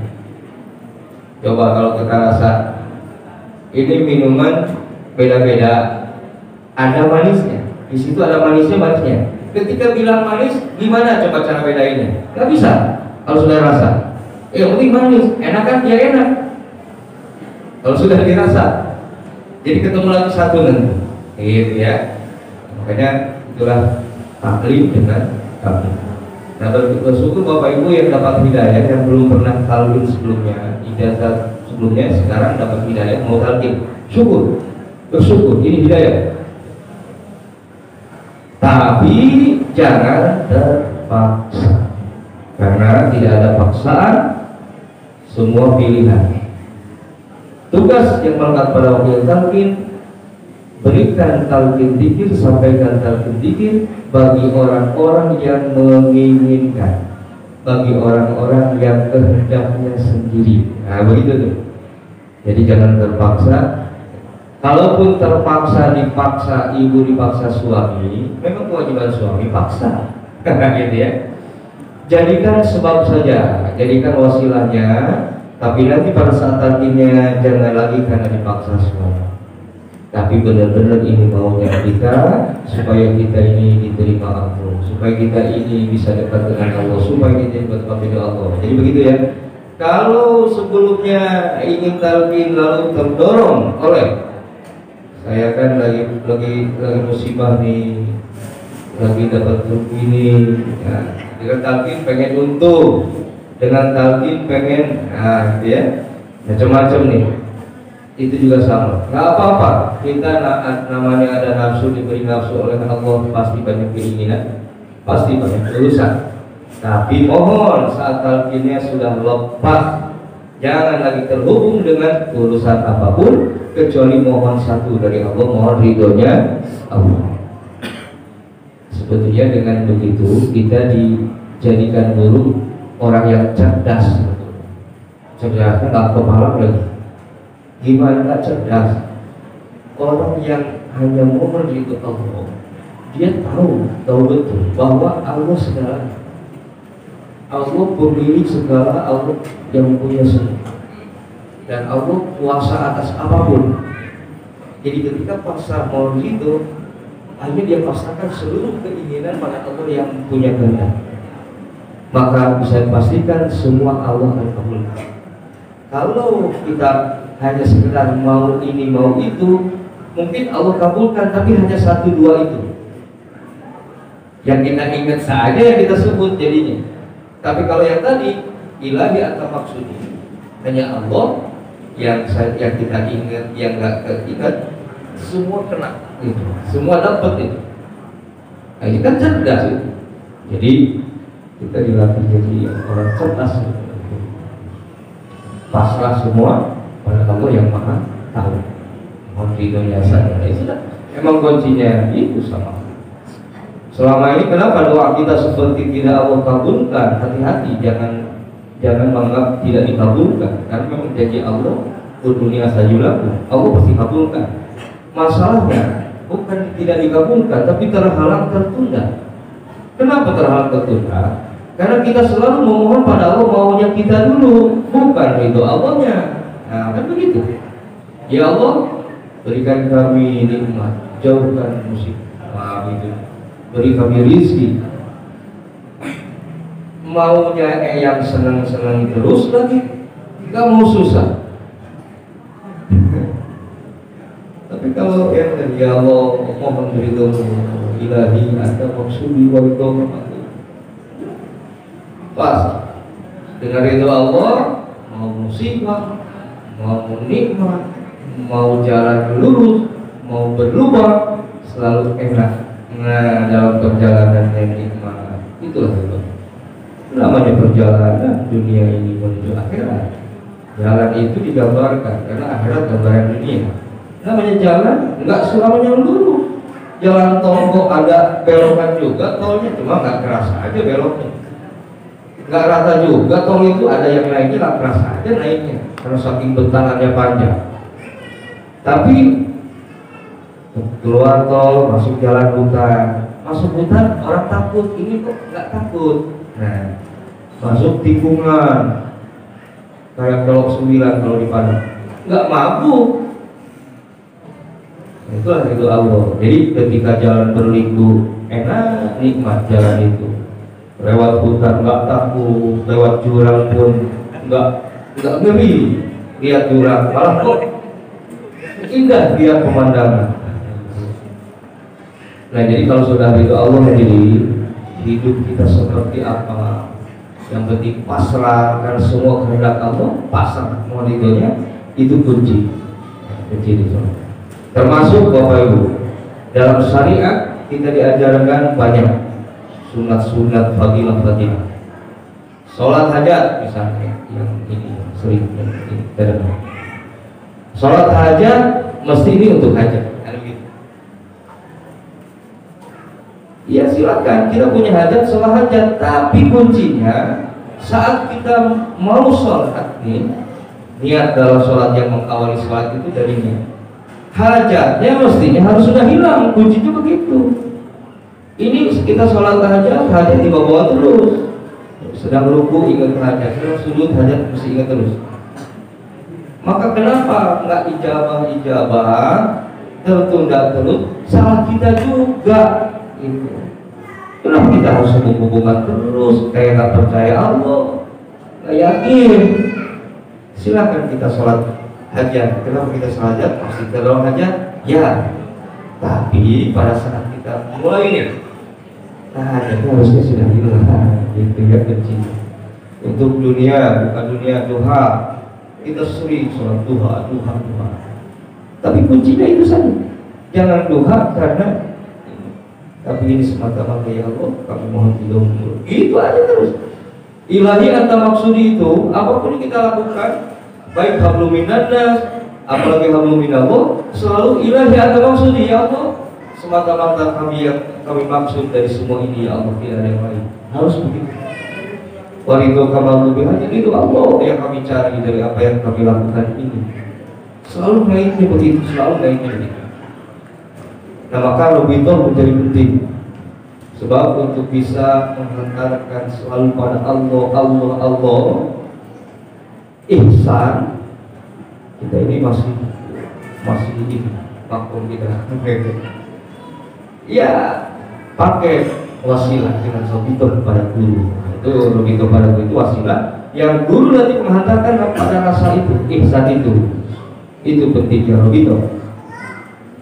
Coba kalau kita rasa ini minuman beda-beda, ada manisnya. Di situ ada manisnya. Ketika bilang manis, gimana coba cara bedainnya? Gak bisa. Kalau sudah rasa, yang penting manis, enak kan? Ya enak. Kalau sudah dirasa, jadi ketemu lagi satu nanti, gitu ya. Makanya itulah taklim dengan taklim. Nah, bersyukur Bapak Ibu yang dapat hidayah, yang belum pernah taklim sebelumnya, ijazah sebelumnya, sekarang dapat hidayah mau taklim. Syukur, bersyukur, ini hidayah. Tapi jangan terpaksa, karena tidak ada paksaan, semua pilihan. Tugas yang melekat pada wakil talqin, berikan talqin dzikir, sampaikan talqin dzikir bagi orang-orang yang menginginkan, bagi orang-orang yang kehendaknya sendiri. Nah, begitu tuh. Jadi jangan terpaksa. Kalaupun terpaksa, dipaksa ibu, dipaksa suami, memang kewajiban suami paksa, gitu ya. Jadikan sebab saja, jadikan wasilahnya, tapi nanti pada saat talqinnya jangan lagi karena dipaksa suami. Tapi benar-benar ini maunya kita, supaya kita ini diterima Allah, supaya kita ini bisa dekat dengan Allah, supaya kita dekat dengan Allah. Jadi begitu ya. Kalau sebelumnya ingin talqin lalu terdorong oleh saya kan lagi musibah nih, lagi dapat grup ini, ya. Dengan talqin pengen untung, dengan talqin pengen, nah, gitu ya, macam-macam nih. Itu juga sama. Nggak apa-apa. Kita namanya ada nafsu, diberi nafsu oleh Allah, pasti banyak keinginan, pasti banyak urusan. Tapi mohon saat talqinnya sudah lepas, jangan lagi terhubung dengan urusan apapun, kecuali mohon satu dari Allah, mohon ridhonya Allah. Sebetulnya dengan begitu kita dijadikan guru orang yang cerdas. Cerdasnya nggak kepala lagi. Gimana cerdas? Orang yang hanya mohon ridho Allah, dia tahu betul bahwa Allah segalanya. Allah pemilik segala, Allah yang punya semua. Dan Allah kuasa atas apapun. Jadi ketika paksa mau itu, hanya dia paksakan seluruh keinginan pada Allah yang punya kehendak. Maka bisa dipastikan semua Allah akan kabulkan. Kalau kita hanya sekedar mau ini mau itu, mungkin Allah kabulkan, tapi hanya satu dua itu yang kita ingat saja yang kita sebut jadinya. Tapi kalau yang tadi ilahi atau maksudnya hanya Allah yang kita ingat, yang nggak keingat, semua kena itu, semua dapat itu. Nah, ini kan cerdas itu. Jadi kita dilatih jadi orang cerdas, pasrah semua pada Allah yang maha tahu. Mohon ridhonya saja. Emang kuncinya itu sama. Selama ini kenapa doa kita seperti tidak Allah kabulkan? Hati-hati, jangan menganggap tidak dikabulkan, karena memang janji Allah dunia sajulaku, Allah pasti kabulkan. Masalahnya bukan tidak dikabulkan, tapi terhalang tertunda. Kenapa terhalang tertunda? Karena kita selalu memohon pada Allah maunya kita dulu, bukan ridho Allahnya. Nah, kan begitu. Ya Allah, berikan kami nikmat, jauhkan musibah itu. Beri kami rizki. Maunya yang senang-senang terus lagi, nggak mau susah. Tapi kalau yang dari Allah mohon ridho ilahi atau maksudi wa ridho, Pas dengan ridho Allah, mau musibah, mau nikmat, mau jalan lurus, mau berlubang, selalu enak. Nah, dalam perjalanan yang nikmat, itulah itu. Namanya perjalanan dunia ini menuju akhirat. Jalan itu digambarkan karena akhirat gambaran dunia. Namanya jalan nggak selamanya lurus. Jalan tol kok ada belokan juga, tolnya cuma nggak kerasa aja beloknya. Nggak rata juga, tol itu ada yang naiknya nggak kerasa aja naiknya karena saking bentangannya panjang. Tapi keluar tol, masuk jalan hutan orang takut, ini kok nggak takut. Nah, masuk tikungan kayak belok 9 kalau di Padang, nggak mabuk. Itulah itu Allah. Jadi ketika jalan berliku enak, nikmat jalan itu. Lewat hutan nggak takut, lewat jurang pun nggak ngeri. Lihat jurang malah kok indah lihat pemandangan. Nah, jadi kalau sudah itu Allah, jadi hidup kita seperti apa? Yang penting pasrah, karena semua kehendak Allah, pasrah mau ridhonya, itu kunci itu. Termasuk Bapak Ibu, dalam syariat kita diajarkan banyak sunat-sunat, fadilah-fadilah. Sholat hajat misalnya, yang ini sering terdengar. Sholat hajat mesti ini untuk hajat. Ya silakan, kita punya hajat, sholat hajat. Tapi kuncinya saat kita mau sholat nih, niat dalam sholat yang mengawali sholat itu dari niat. Hajatnya mestinya harus sudah hilang, kuncinya begitu. Ini kita sholat hajat dibawa terus. Sedang ruku ingat hajat, sedang sujud hajat mesti ingat terus. Maka kenapa nggak ijabah, tertunda terus? Salah kita juga. Itu. Kenapa kita harus hubungan terus kayak nggak percaya Allah, nggak yakin? Silakan kita sholat hajat. Kenapa kita sholat hajat? Pasti dalam hajat, ya. Tapi pada saat kita mulai ini, hajatnya harusnya sudah hilang. Itu ya kecil. Untuk dunia, bukan dunia duha. Kita sering sholat duha. Tapi kuncinya itu saja. Jangan duha karena tapi ini semata-mata ya Allah, kami mohon hidupmu. Itu aja terus. Ilahi anta maksudi itu, apapun yang kita lakukan, baik hablum minannas, apalagi hablum minallah, selalu ilahi anta maksudi ya Allah. Semata-mata kami maksud dari semua ini ya Allah, tidak ada yang lain. Harus begitu. Warido kamal lebih hanya itu Allah yang kami cari dari apa yang kami lakukan ini. Selalu naiknya begitu, selalu naiknya begitu. Nah, maka Robito menjadi penting. Sebab untuk bisa menghantarkan selalu pada Allah, ihsan, kita ini masih ini vakum kita. Ya, pakai wasilah dengan Robito kepada guru. Itu Robito pada guru itu wasilah. Yang guru nanti menghantarkan pada rasa itu, ihsan itu. Itu pentingnya Robito.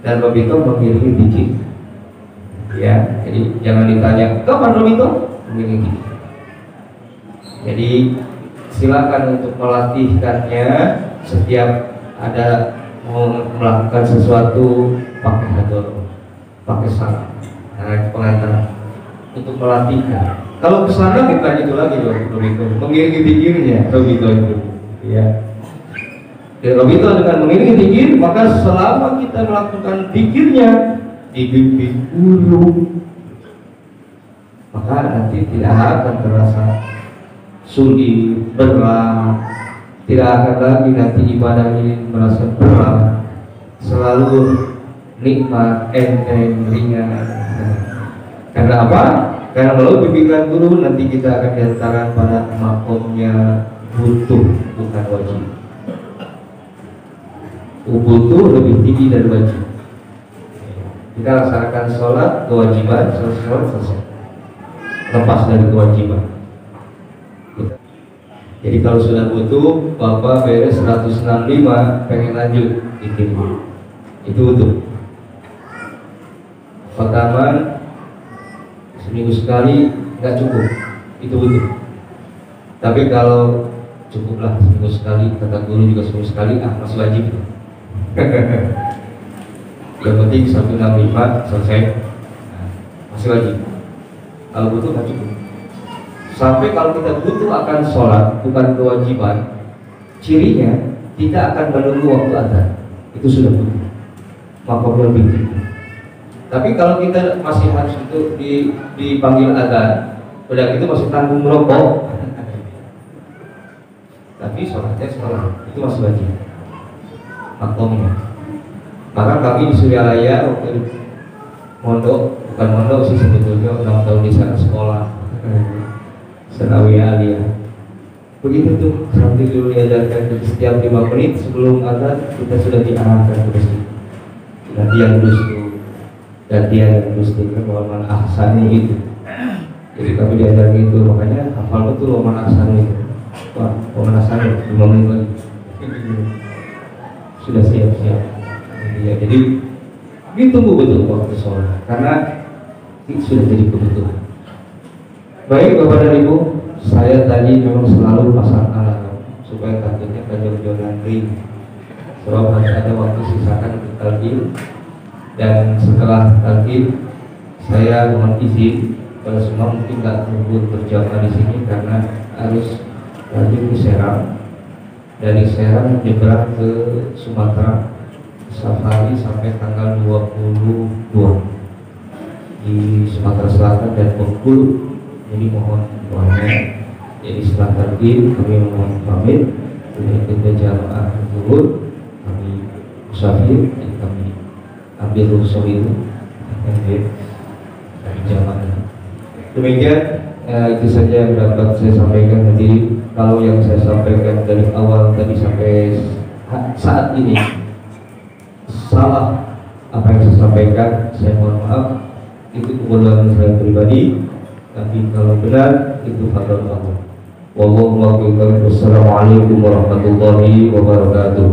Dan Robito mengiringi dikit, ya. Jadi jangan ditanya kapan Robito mengiringi. Jadi silakan untuk melatihkannya setiap ada mau melakukan sesuatu pakai hador, pakai salam, pengantar untuk melatihkan. Kalau kesana bukan itu lagi Robito, mengiringi dikirnya Robito itu, ya. Robito dengan mengiringi zikir, maka selama kita melakukan zikirnya dibimbing guru, maka nanti tidak akan terasa sulit, berat, tidak akan lagi nanti ibadah ini merasa berat, selalu nikmat, enteng, ringan. Karena apa? Karena melalui bimbingan guru nanti kita akan diantarkan pada makomnya butuh, bukan wajib. Butuh lebih tinggi dari wajib. Kita laksanakan sholat kewajiban, selesai. Lepas dari kewajiban. Jadi kalau sudah butuh, Bapak beres 165, pengen lanjut, dikirim. Itu butuh. Pertama, seminggu sekali nggak cukup, itu butuh. Tapi kalau cukuplah seminggu sekali, kata guru juga seminggu sekali, masih wajib. Yang penting 165 selesai, masih wajib. Kalau butuh nggak cukup. Sampai kalau kita butuh akan sholat, bukan kewajiban, cirinya tidak akan menunggu waktu adzan, itu sudah butuh. Makomnya lebih tinggi. Tapi kalau kita masih harus itu dipanggil adzan, udah itu masih tanggung merokok. Tapi sholatnya sholat, itu masih wajib. Makomnya. Maka kami di Suryalaya waktu mondok, bukan mondok sih sebetulnya, 6 tahun di sana sekolah Sanawiyah Aliyah. Begitu tuh, sampai dulu diajarkan setiap 5 menit sebelum adzan kita sudah diarahkan ke masjid. Latihan terus kan waman ahsanu itu. Jadi kami diajar gitu, makanya hafal betul waman ahsanu itu. Wah, waman ahsanu 5 menit lagi. Sudah siap-siap. Ya, jadi ditunggu betul waktu sholat karena itu sudah jadi kebutuhan. Baik Bapak dan Ibu, saya tadi memang selalu pasang alarm supaya takutnya kejauh-jauh nanti. Sebab harus ada waktu sisakan untuk talqin, dan setelah talqin saya mohon izin pada semua mungkin nggak tunggu berjamaah di sini karena harus lanjut ke Serang, dari Serang nyebrang ke Sumatera safari sampai tanggal 22 di Sumatera Selatan dan Bengkulu. Jadi mohon doanya. Jadi setelah talqin kami mohon pamit, kita jamaah zuhur, kami musafir, dan kami ambil rukhsah itu dari jamaah. Demikian itu saja yang dapat saya sampaikan. Jadi kalau yang saya sampaikan dari awal tadi sampai saat ini salah apa yang saya sampaikan, saya mohon maaf, itu kebodohan saya pribadi. Tapi kalau benar itu fadl Allah. Wallahu a'lam. Wassalamualaikum warahmatullahi wabarakatuh.